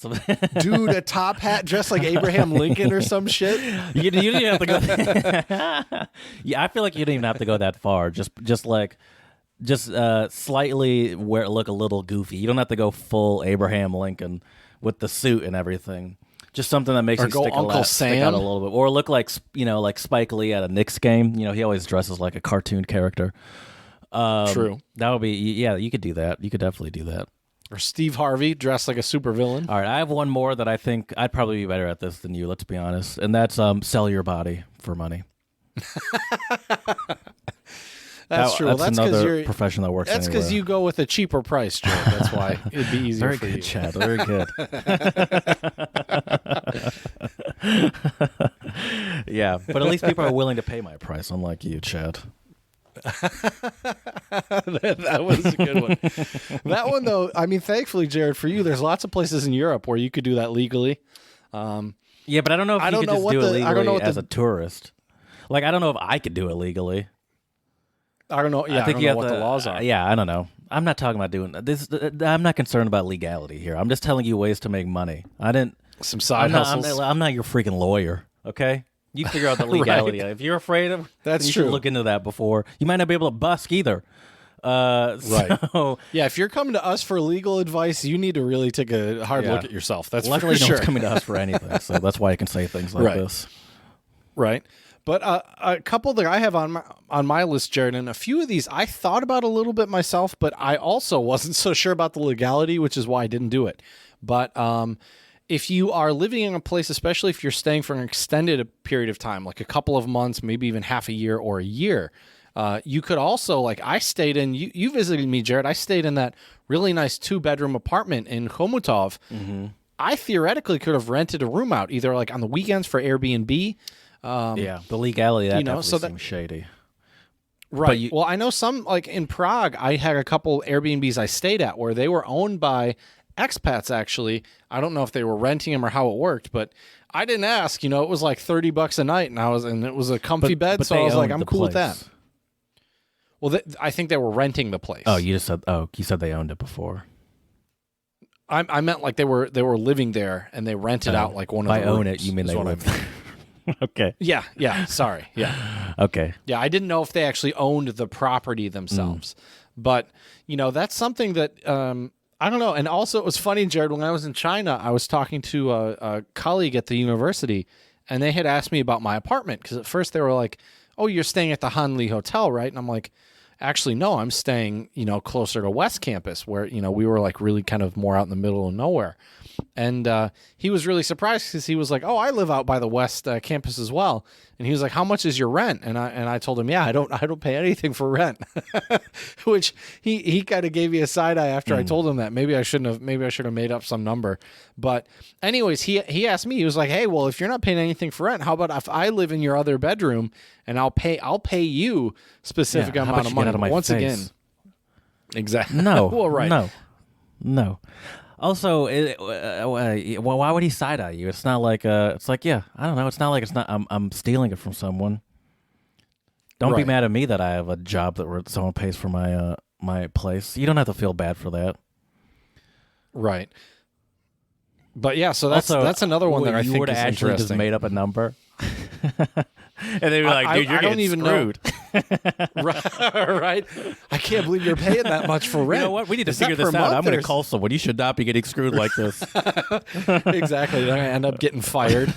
S1: Dude, a top hat dressed like Abraham Lincoln or some shit.
S2: You didn't have to go. Yeah, I feel like you didn't even have to go that far. Just slightly look a little goofy. You don't have to go full Abraham Lincoln with the suit and everything. Just something that makes you stick out a little bit, or look like like Spike Lee at a Knicks game. He always dresses like a cartoon character.
S1: True.
S2: That would be you could do that. You could definitely do that.
S1: Or Steve Harvey dressed like a supervillain.
S2: All right, I have one more that I think I'd probably be better at this than you. Let's be honest, and that's sell your body for money.
S1: That's true.
S2: That's
S1: that's
S2: another profession that works.
S1: That's because you go with a cheaper price, Jared. That's why it'd be easier
S2: Very
S1: for
S2: good,
S1: you.
S2: Chad. Very good. Yeah, but at least people are willing to pay my price, unlike you, Chad.
S1: That was a good one. That one, though, I mean, thankfully, Jared, for you, there's lots of places in Europe where you could do that legally.
S2: Yeah, but I don't know if you could just do it legally as a tourist. Like, I don't know if I could do it legally.
S1: I don't know. Yeah, I don't know what the laws are.
S2: Yeah, I don't know. I'm not talking about doing this. I'm not concerned about legality here. I'm just telling you ways to make money.
S1: Some side hustles.
S2: I'm not your freaking lawyer. Okay, you figure out the legality. Right. If you're afraid of,
S1: that's
S2: you
S1: true.
S2: Should look into that before. You might not be able to busk either.
S1: Right.
S2: So,
S1: yeah, if you're coming to us for legal advice, you need to really take a hard look at yourself. That's
S2: luckily
S1: for
S2: no
S1: sure.
S2: one's coming to us for anything, so that's why I can say things like this.
S1: Right. But a couple that I have on my list, Jared, and a few of these I thought about a little bit myself, but I also wasn't so sure about the legality, which is why I didn't do it. But if you are living in a place, especially if you're staying for an extended period of time, like a couple of months, maybe even half a year or a year, you could also, like I stayed in, you visited me, Jared, I stayed in that really nice 2-bedroom apartment in Chomutov. Mm-hmm. I theoretically could have rented a room out, either like on the weekends for Airbnb.
S2: The legality, that definitely seems shady.
S1: Right. Well, I know some, like in Prague, I had a couple Airbnbs I stayed at where they were owned by expats, actually. I don't know if they were renting them or how it worked, but I didn't ask. It was like $30 a night, and it was a comfy bed, so I was like, I'm cool with that. Well, I think they were renting the place.
S2: Oh, you said they owned it before.
S1: I meant like they were living there and they rented out like one of the rooms.
S2: By own it, you mean they live there. Okay.
S1: Yeah. Sorry. Yeah.
S2: Okay.
S1: Yeah, I didn't know if they actually owned the property themselves, but that's something that I don't know. And also, it was funny, Jared. When I was in China, I was talking to a colleague at the university, and they had asked me about my apartment because at first they were like, "Oh, you're staying at the Hanli Hotel, right?" And I'm like, "Actually, no, I'm staying, closer to West Campus, where we were like really kind of more out in the middle of nowhere." And he was really surprised because he was like, "Oh, I live out by the West Campus as well." And he was like, "How much is your rent?" And I told him, "Yeah, I don't pay anything for rent," which he kind of gave me a side eye after I told him that. Maybe I should have made up some number. But anyways, he asked me. He was like, "Hey, well, if you're not paying anything for rent, how about if I live in your other bedroom and I'll pay you specific amount of money?"
S2: Out of my
S1: once
S2: face.
S1: again, exactly.
S2: No.
S1: Well, right.
S2: No. Also, why would he side eye you? It's not like it's like, yeah, I don't know. It's not like I'm stealing it from someone. Don't be mad at me that I have a job that someone pays for my place. You don't have to feel bad for that.
S1: Right. But yeah, so that's another one that I think is
S2: actually
S1: interesting.
S2: Just made up a number. And they'd be like, "Dude, you're getting screwed."
S1: Right? I can't believe you're paying that much for rent.
S2: You know what? We need to figure this out. I'm going to call someone. You should not be getting screwed like this.
S1: Exactly. Then I end up getting fired.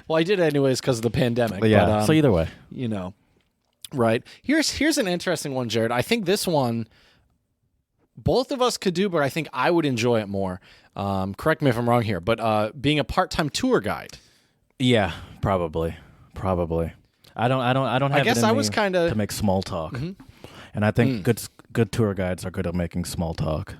S1: Well, I did anyways because of the pandemic.
S2: Yeah.
S1: But,
S2: so either way,
S1: right. Here's an interesting one, Jared. I think this one both of us could do, but I think I would enjoy it more. Correct me if I'm wrong here, but being a part-time tour guide.
S2: Yeah, probably. I don't have.
S1: I guess
S2: it in
S1: I was
S2: me
S1: kind of
S2: to make small talk.
S1: Mm-hmm.
S2: And I think good tour guides are good at making small talk.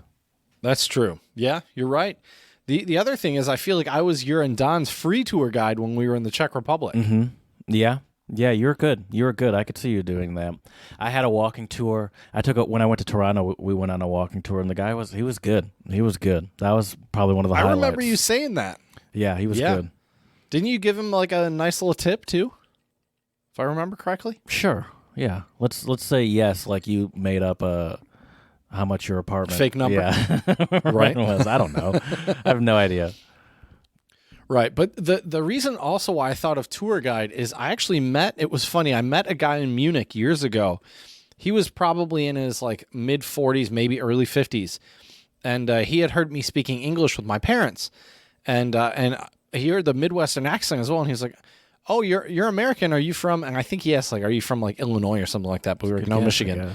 S1: That's true. Yeah, you're right. The other thing is I feel like I was your and Don's free tour guide when we were in the Czech Republic.
S2: Mm-hmm. Yeah. Yeah, you're good. You were good. I could see you doing that. I had a walking tour. When I went to Toronto, we went on a walking tour, and the guy was good. He was good. That was probably one of the highlights.
S1: I remember you saying that.
S2: Yeah, he was good.
S1: Didn't you give him like a nice little tip too? If I remember correctly?
S2: Sure. Yeah. Let's say yes, like you made up how much your apartment.
S1: Fake number.
S2: Yeah.
S1: Right.
S2: Was. I don't know. I have no idea.
S1: Right. But the reason also why I thought of tour guide is it was funny. I met a guy in Munich years ago. He was probably in his like mid 40s, maybe early 50s. And he had heard me speaking English with my parents. And he heard the Midwestern accent as well. And he's like, "Oh, you're American. Are you from?" And I think he asked, like, "Are you from like Illinois or something like that?" But we were like, "No, Michigan."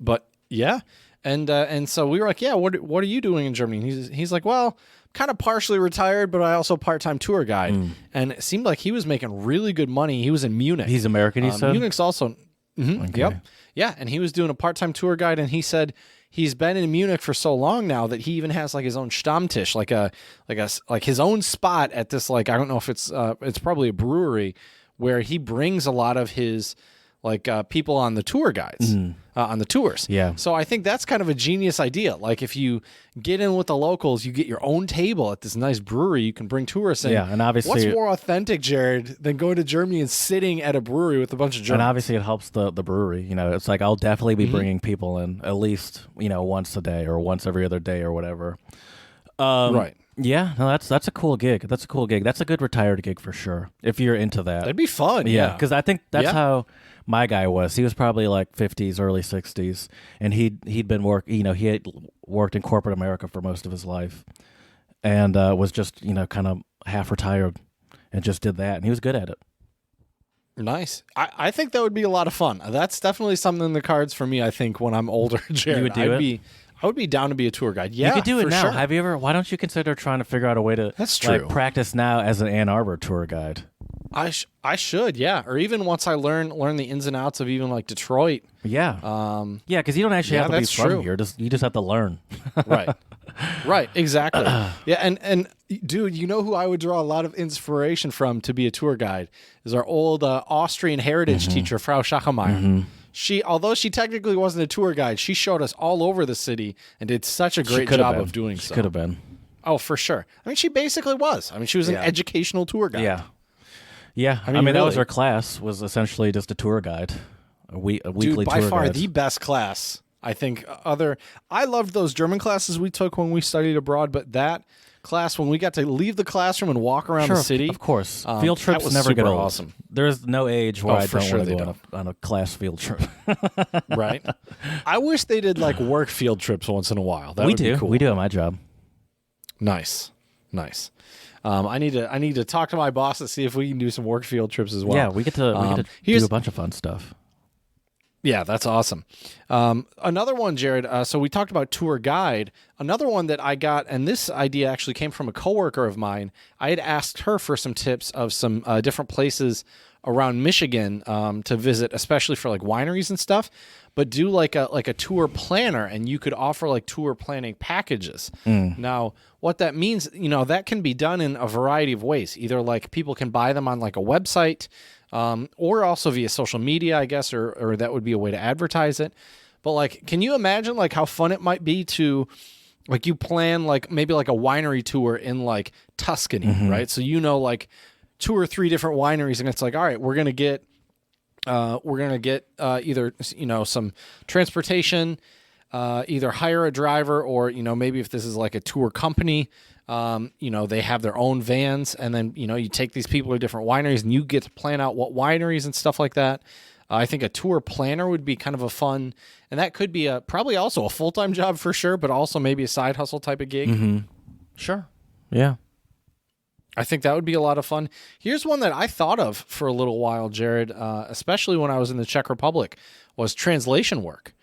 S1: But yeah. And so we were like, "Yeah, what are you doing in Germany?" And he's like, "Well, kind of partially retired, but I also part-time tour guide." And it seemed like he was making really good money. He was in Munich.
S2: He's American, he said?
S1: Munich's also... Okay. Yep. Yeah, and he was doing a part-time tour guide, and he said he's been in Munich for so long now that he even has like his own Stammtisch, like his own spot at this, like, I don't know if it's probably a brewery where he brings a lot of his like people on the tour guides, on the tours.
S2: Yeah.
S1: So I think that's kind of a genius idea. Like if you get in with the locals, you get your own table at this nice brewery, you can bring tourists in.
S2: Yeah, and obviously...
S1: What's more authentic, Jared, than going to Germany and sitting at a brewery with a bunch of Germans?
S2: And obviously it helps the brewery. You know, it's like I'll definitely be bringing people in at least, once a day or once every other day or whatever.
S1: Right.
S2: Yeah, no, that's a cool gig. That's a cool gig. That's a good retired gig for sure, if you're into that.
S1: That'd be fun.
S2: Yeah, because I think that's how my guy was. He was probably like 50s, early 60s, and he had worked in corporate America for most of his life, and was just kind of half retired, and just did that, and he was good at it.
S1: Nice. I think that would be a lot of fun. That's definitely something in the cards for me. I think when I'm older, Jared,
S2: you would do it?
S1: I would be down to be a tour guide. Yeah,
S2: you could do it now.
S1: Sure.
S2: Have you ever? Why don't you consider trying to figure out a way to
S1: true.
S2: Practice now as an Ann Arbor tour guide?
S1: I should, yeah. Or even once I learn the ins and outs of even like Detroit.
S2: Yeah. Yeah, because you don't actually have to be from here. You just have to learn.
S1: Right. Right. Exactly. Yeah. And dude, you know who I would draw a lot of inspiration from to be a tour guide is our old Austrian heritage teacher, Frau Schachemeyer. Although she technically wasn't a tour guide, she showed us all over the city and did such a great job of doing so.
S2: She could have been.
S1: Oh, for sure. I mean, she basically was. I mean, she was an educational tour guide.
S2: Yeah. Yeah. I mean really, that was her class, was essentially just a tour guide, a weekly tour guide.
S1: By far the best class. I think I loved those German classes we took when we studied abroad, but that class, when we got to leave the classroom and walk around the city.
S2: Of course. Field trips never get old.
S1: Awesome.
S2: There's no age where I don't want to go on a class field trip.
S1: Right. I wish they did like work field trips once in a while. That
S2: would
S1: be cool.
S2: We do at my job.
S1: Nice. I need to talk to my boss to see if we can do some work field trips as well.
S2: Yeah, we get to do a bunch of fun stuff.
S1: Yeah, that's awesome. Another one, Jared, so we talked about tour guide. Another one that I got, and this idea actually came from a coworker of mine. I had asked her for some tips of some different places around Michigan to visit, especially for like wineries and stuff, but do like a tour planner, and you could offer like tour planning packages. Now, what that means, that can be done in a variety of ways. Either like people can buy them on like a website, or also via social media, I guess, or that would be a way to advertise it. But like, can you imagine like how fun it might be to like you plan like maybe like a winery tour in like Tuscany, right? So like 2 or 3 different wineries, and it's like, all right, we're gonna get either some transportation, either hire a driver, or maybe if this is like a tour company. They have their own vans, and then, you take these people to different wineries and you get to plan out what wineries and stuff like that. I think a tour planner would be kind of a fun, and that could be probably also a full-time job for sure, but also maybe a side hustle type of gig.
S2: Sure. Yeah.
S1: I think that would be a lot of fun. Here's one that I thought of for a little while, Jared, especially when I was in the Czech Republic, was translation work.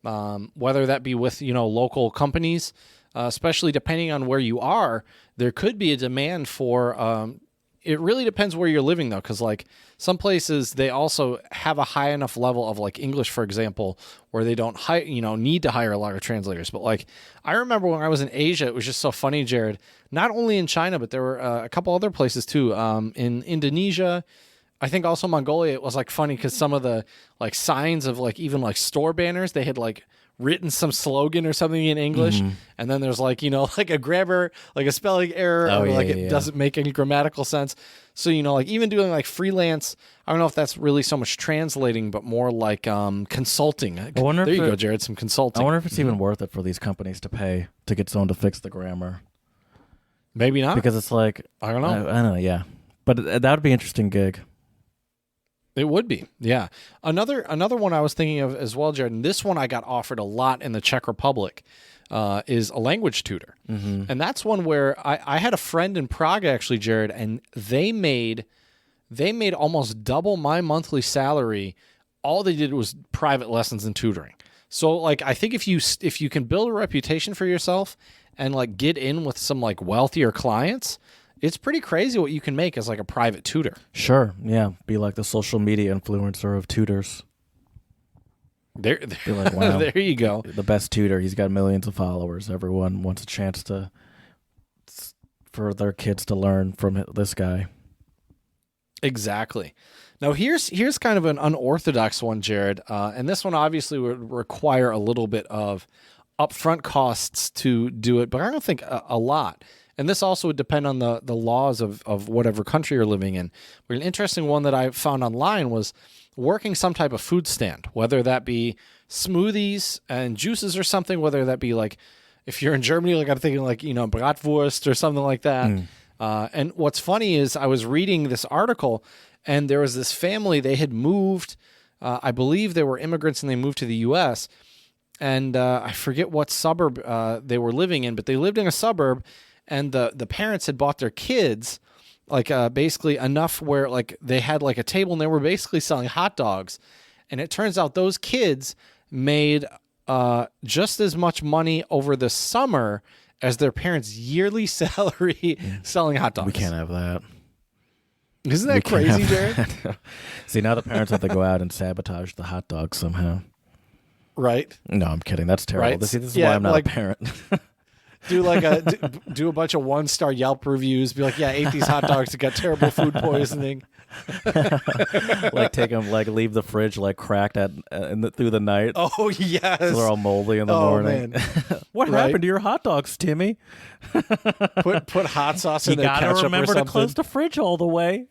S1: Whether that be with, local companies, especially depending on where you are, there could be a demand for, it really depends where you're living though, because like some places they also have a high enough level of like English, for example, where they don't need to hire a lot of translators. But like I remember when I was in Asia, it was just so funny, Jared. Not only in China, but there were a couple other places too. In Indonesia, I think also Mongolia. It was like funny because some of the like signs of like even like store banners, they had like written some slogan or something in English, and then there's like like a grammar, like a spelling error, or like it doesn't make any grammatical sense. So like even doing like freelance, I don't know if that's really so much translating, but more like consulting. There you go, Jared, some consulting.
S2: I wonder if it's even worth it for these companies to pay to get someone to fix the grammar.
S1: Maybe not,
S2: because it's like
S1: I don't know.
S2: I don't know. Yeah, but that would be an interesting gig.
S1: It would be, yeah. Another one I was thinking of as well, Jared, and this one I got offered a lot in the Czech Republic, is a language tutor. And that's one where I had a friend in Prague, actually, Jared, and they made almost double my monthly salary. All they did was private lessons and tutoring. So, like, I think if you can build a reputation for yourself and, like, get in with some, like, wealthier clients, it's pretty crazy what you can make as like a private tutor.
S2: Sure, yeah. Be like the social media influencer of tutors.
S1: Be
S2: like, wow,
S1: there you go.
S2: The best tutor. He's got millions of followers. Everyone wants a chance for their kids to learn from this guy.
S1: Exactly. Now here's kind of an unorthodox one, Jared, and this one obviously would require a little bit of upfront costs to do it, but I don't think a lot. And this also would depend on the laws of whatever country you're living in. But an interesting one that I found online was working some type of food stand, whether that be smoothies and juices or something, whether that be like, if you're in Germany, like I'm thinking like, Bratwurst or something like that. And what's funny is I was reading this article and there was this family, they had moved, I believe they were immigrants and they moved to the U.S., and I forget what suburb they were living in, but they lived in a suburb. And the parents had bought their kids like basically enough where like they had like a table and they were basically selling hot dogs. And it turns out those kids made just as much money over the summer as their parents' yearly salary selling hot dogs.
S2: We can't have that.
S1: Isn't that crazy, Jared?
S2: See, now the parents have to go out and sabotage the hot dogs somehow.
S1: Right?
S2: No, I'm kidding. That's terrible.
S1: Right?
S2: This is why I'm not a parent.
S1: Do like do a bunch of 1-star Yelp reviews. Be like, yeah, I ate these hot dogs and got terrible food poisoning.
S2: Like take them, like leave the fridge like cracked through the night.
S1: Oh yes,
S2: so they're all moldy in the morning.
S1: Man.
S2: What happened to your hot dogs, Timmy?
S1: Put hot sauce in their ketchup or something.
S2: You gotta remember to close the fridge all the way.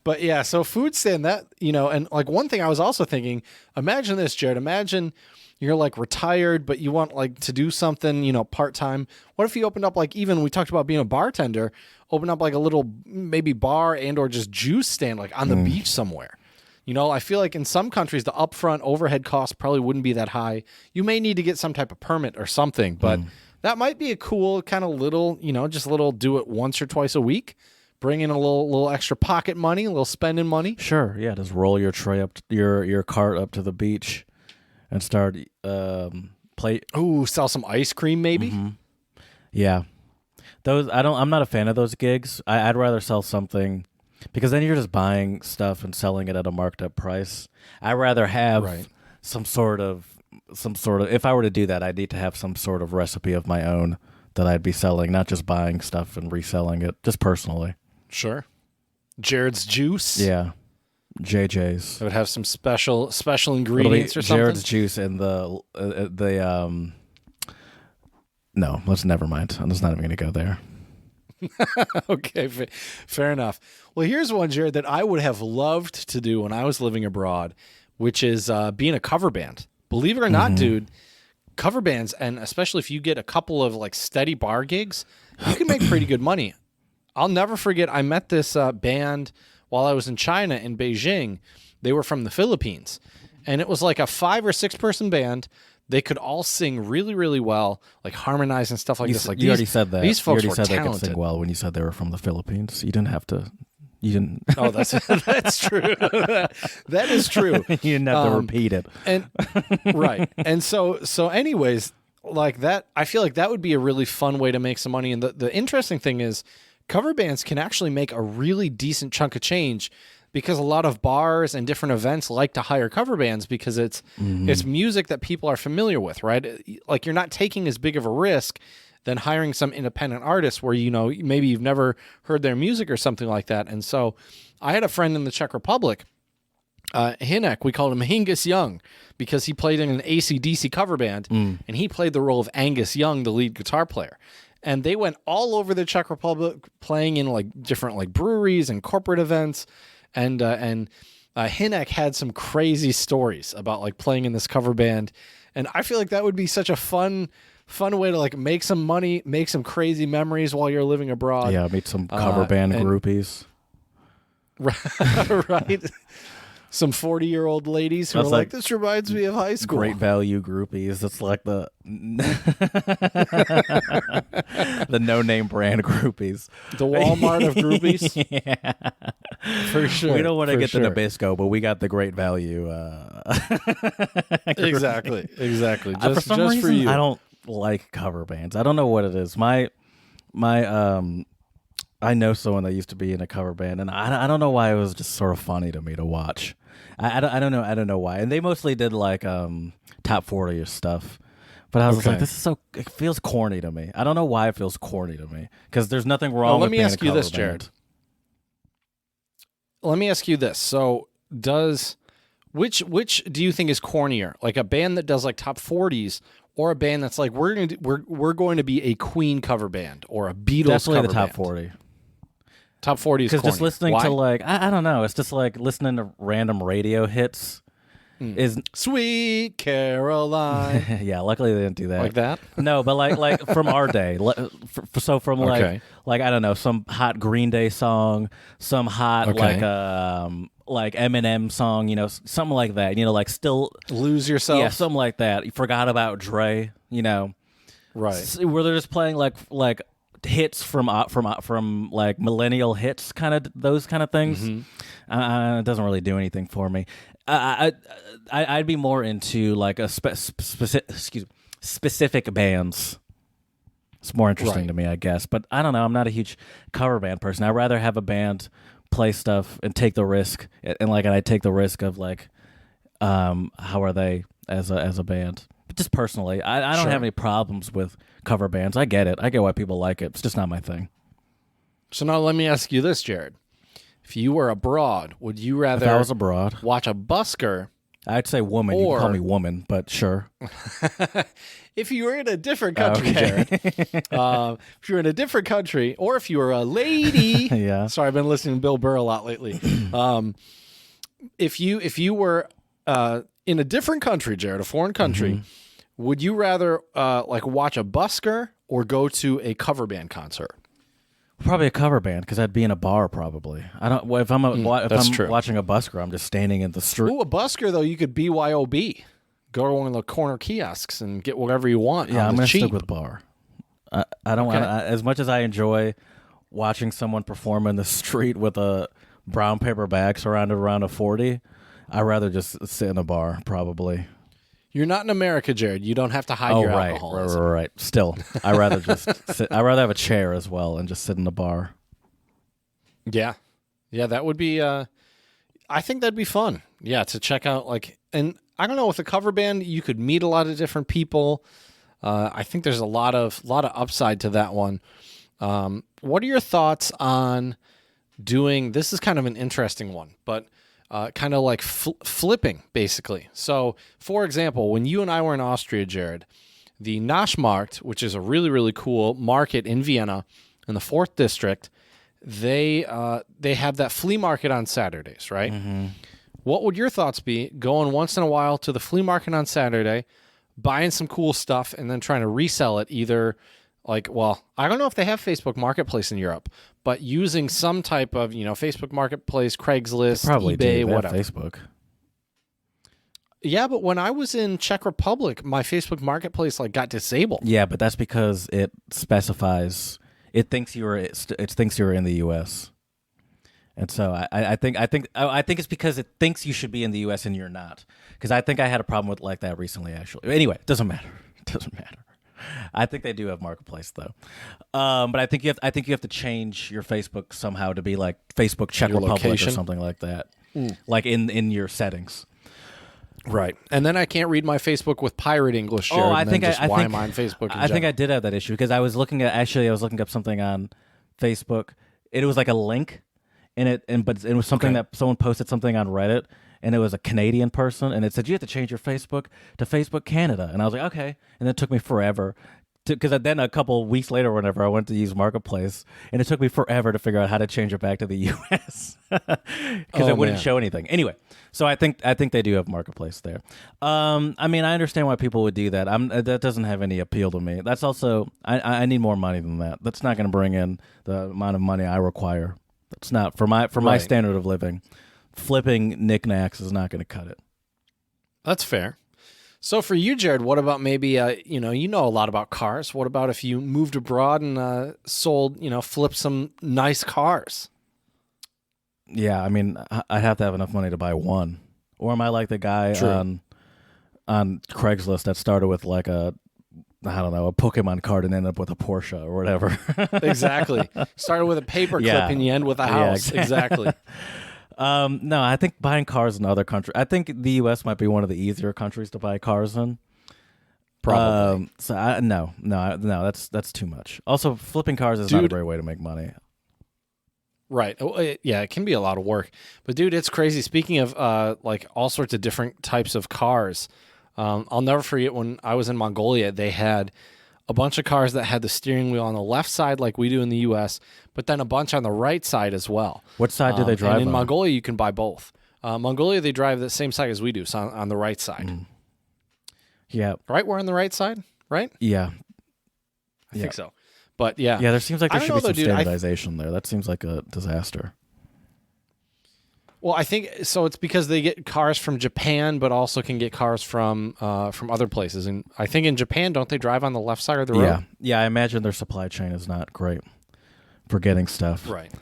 S1: But yeah, so food stand that and like one thing I was also thinking. Imagine this, Jared. Imagine you're like retired, but you want like to do something, part-time. What if you opened up like, even we talked about being a bartender, open up like a little maybe bar and or just juice stand like on the beach somewhere. I feel like in some countries, the upfront overhead cost probably wouldn't be that high. You may need to get some type of permit or something, but that might be a cool kind of little, just a little do it once or twice a week. Bring in a little extra pocket money, a little spending money.
S2: Sure, yeah, just roll your tray up, your cart up to the beach. And start
S1: sell some ice cream maybe.
S2: Yeah, I'm not a fan of those gigs. I'd rather sell something, because then you're just buying stuff and selling it at a marked up price. I'd rather have some sort of. If I were to do that, I'd need to have some sort of recipe of my own that I'd be selling, not just buying stuff and reselling it, just personally.
S1: Sure. Jared's Juice.
S2: Yeah. JJ's.
S1: It would have some special ingredients or something.
S2: Jared's Juice and the no, let's never mind. I'm just not even going to go there.
S1: Okay, fair enough. Well, here's one, Jared, that I would have loved to do when I was living abroad, which is being a cover band. Believe it or not, dude, cover bands, and especially if you get a couple of like steady bar gigs, you can make pretty good money. I'll never forget, I met this band while I was in China, in Beijing. They were from the Philippines. And it was like a 5 or 6 person band. They could all sing really, really well, like harmonize and stuff like this. Like
S2: you already said that.
S1: These folks
S2: you already
S1: were
S2: said
S1: talented.
S2: They could sing well when you said they were from the Philippines. You didn't have to. You didn't.
S1: Oh, that's true. That is true.
S2: You didn't have to repeat it.
S1: And right. And so anyways, like that, I feel like that would be a really fun way to make some money. And the interesting thing is, cover bands can actually make a really decent chunk of change because a lot of bars and different events like to hire cover bands because it's music that people are familiar with, right? Like you're not taking as big of a risk than hiring some independent artist where, maybe you've never heard their music or something like that. And so I had a friend in the Czech Republic, Hinek, we called him Hingus Young because he played in an AC/DC cover band, and he played the role of Angus Young, the lead guitar player. And they went all over the Czech Republic playing in like different like breweries and corporate events. And Hinek had some crazy stories about like playing in this cover band. And I feel like that would be such a fun way to like make some money, make some crazy memories while you're living abroad.
S2: Yeah, meet some cover band groupies.
S1: Right. Some 40-year-old ladies who are like, this reminds me of high school.
S2: Great value groupies. It's like the the no-name brand groupies.
S1: The Walmart of groupies.
S2: Yeah.
S1: For sure.
S2: We don't want to get the Nabisco, but we got the great value.
S1: Exactly.
S2: For some reason,
S1: for you.
S2: I don't like cover bands. I don't know what it is. I know someone that used to be in a cover band, and I don't know why it was just sort of funny to me to watch. I don't know why. And they mostly did like top 40 or stuff. But I was like, it feels corny to me. I don't know why it feels corny to me because there's nothing wrong with being a cover band. Let me ask you this, Jared.
S1: Let me ask you this. So which do you think is cornier? Like a band that does like top 40s or a band that's like we're going to be a Queen cover band or a Beatles
S2: Definitely
S1: cover
S2: the top
S1: band?
S2: 40.
S1: Top 40 is corny.
S2: Because just listening to like, I don't know, it's just like listening to random radio hits is... Sweet Caroline. Yeah, luckily they didn't do that.
S1: Like that?
S2: No, but like from our day. So from like I don't know, some hot Green Day song, some hot like Eminem song, something like that. Like still...
S1: Lose Yourself?
S2: Yeah, something like that. You forgot about Dre,
S1: Right.
S2: Where they're just playing like hits from like millennial hits, kind of those kind of things. It doesn't really do anything for me. I'd be more into like a specific bands. It's more interesting to me, I guess. But I don't know. I'm not a huge cover band person. I'd rather have a band play stuff and take the risk, and I take the risk of like, how are they as a band? But just personally, I don't have any problems with cover bands. I get it. I get why people like it. It's just not my thing.
S1: So now let me ask you this, Jared. If you were abroad, would you rather...
S2: If I was abroad...
S1: watch a busker...
S2: I'd say woman. You can call me woman, but sure.
S1: If you were in a different country, Jared. If you're in a different country, or if you were a lady...
S2: Yeah.
S1: Sorry, I've been listening to Bill Burr a lot lately. If you were in a different country, Jared, a foreign country, would you rather watch a busker or go to a cover band concert?
S2: Probably a cover band because I'd be in a bar. Probably I don't. If I'm watching a busker, I'm just standing in the street.
S1: Ooh, a busker though, you could BYOB, go to one of the corner kiosks and get whatever you want.
S2: Yeah, I'm gonna stick with bar. I don't want as much as I enjoy watching someone perform in the street with a brown paper bag surrounded around a 40. I'd rather just sit in a bar. Probably.
S1: You're not in America, Jared. You don't have to hide your alcoholism.
S2: Right. Still, I'd rather just sit. I'd rather have a chair as well and just sit in the bar.
S1: Yeah, that would be. I think that'd be fun. Yeah, to check out and I don't know, with a cover band, you could meet a lot of different people. I think there's a lot of upside to that one. What are your thoughts on doing? This is kind of an interesting one, but. Kind of like flipping, basically. So, for example, when you and I were in Austria, Jared, the Naschmarkt, which is a really, really cool market in Vienna, in the 4th district, they have that flea market on Saturdays, right? Mm-hmm. What would your thoughts be going once in a while to the flea market on Saturday, buying some cool stuff, and then trying to resell it either... I don't know if they have Facebook Marketplace in Europe, but using some type of, Facebook Marketplace, Craigslist, eBay, whatever.
S2: Facebook.
S1: Yeah, but when I was in Czech Republic, my Facebook Marketplace got disabled.
S2: Yeah, but that's because it specifies it thinks you're in the U.S. And so I think it's because it thinks you should be in the U.S. and you're not. Because I think I had a problem with that recently, actually. Anyway, it doesn't matter. I think they do have marketplace though, but I think you have to change your Facebook somehow to be like Facebook Czech
S1: Your
S2: Republic
S1: location?
S2: or something like that, like in your settings.
S1: Right. And then I can't read my Facebook with pirate English, Jared.
S2: I think
S1: why am I on Facebook in
S2: I think I
S1: general?
S2: did have that issue because I was looking up something on Facebook. It was like a link but it was something that someone posted something on Reddit, and it was a Canadian person, and it said you have to change your Facebook to Facebook Canada, and I was like, okay, and it took me forever. Because then a couple weeks later, whenever I went to use Marketplace, and it took me forever to figure out how to change it back to the U.S. because it wouldn't show anything. Anyway, so I think they do have Marketplace there. I mean, I understand why people would do that. That doesn't have any appeal to me. That's also I need more money than that. That's not going to bring in the amount of money I require. That's not for my standard of living. Flipping knickknacks is not going to cut it.
S1: That's fair. So for you, Jared, what about maybe, you know a lot about cars. What about if you moved abroad and flipped some nice cars?
S2: Yeah, I mean, I'd have to have enough money to buy one. Or am I like the guy on Craigslist that started with like a Pokemon card and ended up with a Porsche or whatever?
S1: Exactly. Started with a paper clip and you end with a house.
S2: Yeah,
S1: exactly.
S2: No, I think buying cars in other countries. I think the U.S. might be one of the easier countries to buy cars in.
S1: Probably.
S2: No, that's too much. Also, flipping cars is not a great way to make money.
S1: Right. Yeah, it can be a lot of work. But dude, it's crazy. Speaking of like all sorts of different types of cars, I'll never forget when I was in Mongolia, they had a bunch of cars that had the steering wheel on the left side like we do in the U.S., but then a bunch on the right side as well.
S2: What side do they drive
S1: and in
S2: on?
S1: Mongolia, you can buy both. Mongolia, they drive the same side as we do, so on the right side.
S2: Yeah.
S1: Right? We're on the right side, right?
S2: Yeah.
S1: I think so. But yeah.
S2: Yeah, there seems like there should be some
S1: dude,
S2: standardization there. That seems like a disaster.
S1: Well, I think so. It's because they get cars from Japan, but also can get cars from other places. And I think in Japan, don't they drive on the left side of the road?
S2: Yeah. I imagine their supply chain is not great for getting stuff.
S1: Right.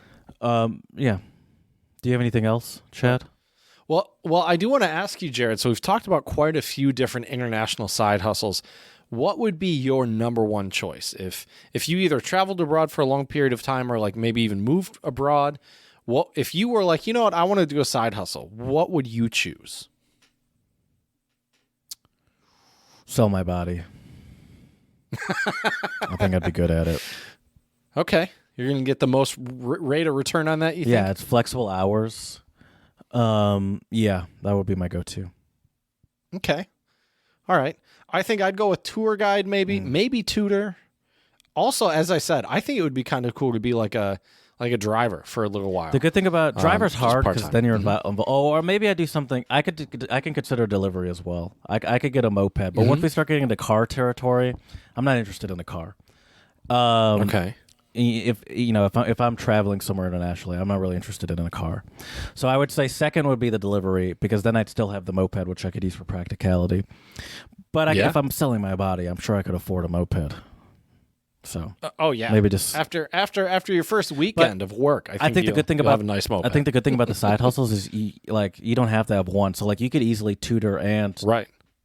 S2: Yeah. Do you have anything else, Chad?
S1: Well, I do want to ask you, Jared. So we've talked about quite a few different international side hustles. What would be your number one choice if you either traveled abroad for a long period of time or like maybe even moved abroad? What if you were like, you know what, I want to do a side hustle? What would you choose?
S2: Sell my body. I think I'd be good at it.
S1: Okay. You're going to get the most rate of return on that, you think?
S2: Yeah, it's flexible hours. Yeah, that would be my go-to.
S1: Okay. All right. I think I'd go with tour guide maybe tutor. Also, as I said, I think it would be kind of cool to be like a driver for a little while.
S2: The good thing about driver's hard because then you're
S1: Mm-hmm.
S2: involved. Oh, or maybe I do something. I can consider delivery as well. I could get a moped, but once we start getting into car territory, I'm not interested in the car.
S1: Okay.
S2: If I'm traveling somewhere internationally, I'm not really interested in a car. So I would say second would be the delivery because then I'd still have the moped, which I could use for practicality. But if I'm selling my body, I'm sure I could afford a moped. So
S1: maybe
S2: just
S1: after your first weekend of work, I think
S2: the good thing about
S1: have a nice moped.
S2: I think the good thing about the side hustles is you don't have to have one. So like you could easily tutor and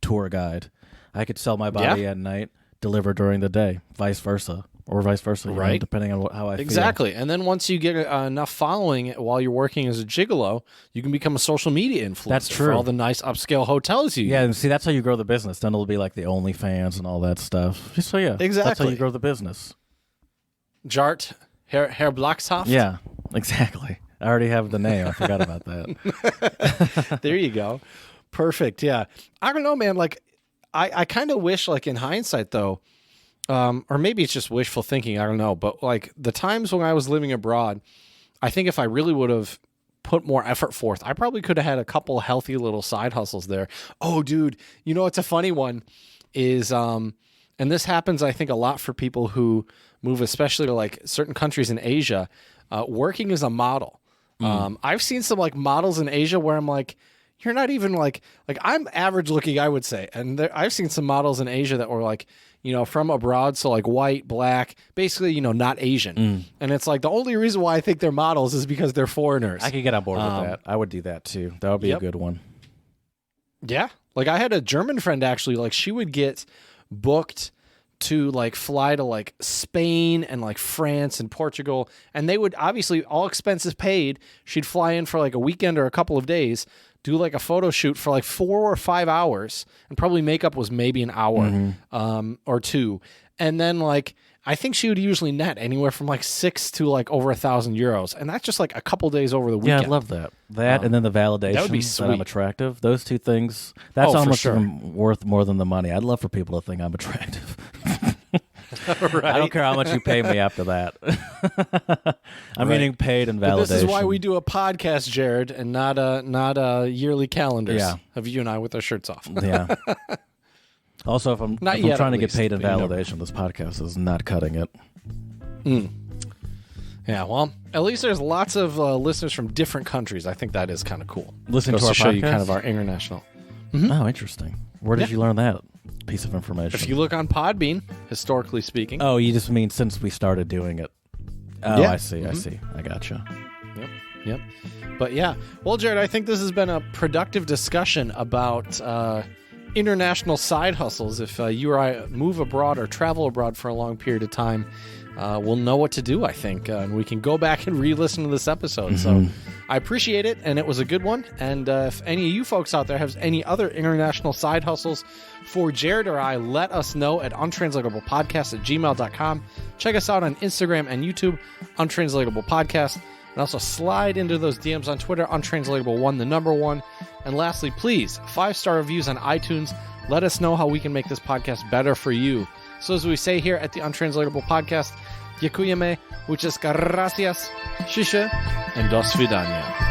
S2: tour guide. I could sell my body at night, deliver during the day, vice versa. Or vice versa, right? Depending on how I feel.
S1: Exactly. And then once you get enough following while you're working as a gigolo, you can become a social media influencer.
S2: That's true.
S1: For all the nice upscale hotels you
S2: and see, that's how you grow the business. Then it'll be like the OnlyFans and all that stuff. So yeah,
S1: exactly.
S2: That's how you grow the business.
S1: Jart, Herr Blackshoft?
S2: Yeah, exactly. I already have the name. I forgot about that.
S1: There you go. Perfect. Yeah. I don't know, man. Like, I kind of wish, like in hindsight, though, or maybe it's just wishful thinking, I don't know. But like the times when I was living abroad, I think if I really would have put more effort forth, I probably could have had a couple healthy little side hustles there. Oh, dude, you know what's a funny one is, and this happens, I think, a lot for people who move, especially to like certain countries in Asia, working as a model. I've seen some like models in Asia where I'm like, you're not even like I'm average looking, I would say. And I've seen some models in Asia that were like, from abroad, so like white, black, basically, not Asian. And it's like the only reason why I think they're models is because they're foreigners.
S2: I could get on board with that. I would do that too. That would be a good one.
S1: Yeah. Like I had a German friend actually, like she would get booked to like fly to like Spain and like France and Portugal, and they would obviously, all expenses paid, she'd fly in for like a weekend or a couple of days, do like a photo shoot for like 4 or 5 hours, and probably makeup was maybe an hour or two, and then like I think she would usually net anywhere from like 6 to like over €1,000, and that's just like a couple days over the weekend.
S2: Yeah, I love that. And then the validation
S1: that would be sweet.
S2: that I'm attractive. Those two things, that's almost
S1: sure.
S2: even worth more than the money. I'd love for people to think I'm attractive.
S1: Right?
S2: I don't care how much you pay me after that. I'm getting paid in validation.
S1: But this is why we do a podcast, Jared, and not yearly calendars of you and I with our shirts off.
S2: Yeah. Also, if I'm trying to get paid in validation, this podcast is not cutting it.
S1: Yeah, well, at least there's lots of listeners from different countries. I think that is kind of cool.
S2: Listen to our
S1: show
S2: podcast?
S1: you kind of our international.
S2: Oh, interesting. Where did you learn that piece of information?
S1: If you look on Podbean, historically speaking.
S2: Oh, you just mean since we started doing it. Oh, yeah. I see. I gotcha.
S1: Yep. But yeah. Well, Jared, I think this has been a productive discussion about international side hustles. If you or I move abroad or travel abroad for a long period of time, we'll know what to do, I think. And we can go back and re-listen to this episode. So I appreciate it, and it was a good one. And if any of you folks out there have any other international side hustles for Jared or I, let us know at untranslatablepodcast@gmail.com. Check us out on Instagram and YouTube, Untranslatable Podcast. And also slide into those DMs on Twitter, Untranslatable1, the number 1. And lastly, please, 5-star reviews on iTunes. Let us know how we can make this podcast better for you. So as we say here at the Untranslatable Podcast, Dziękujemy, muchas gracias, shisha, and do svidania.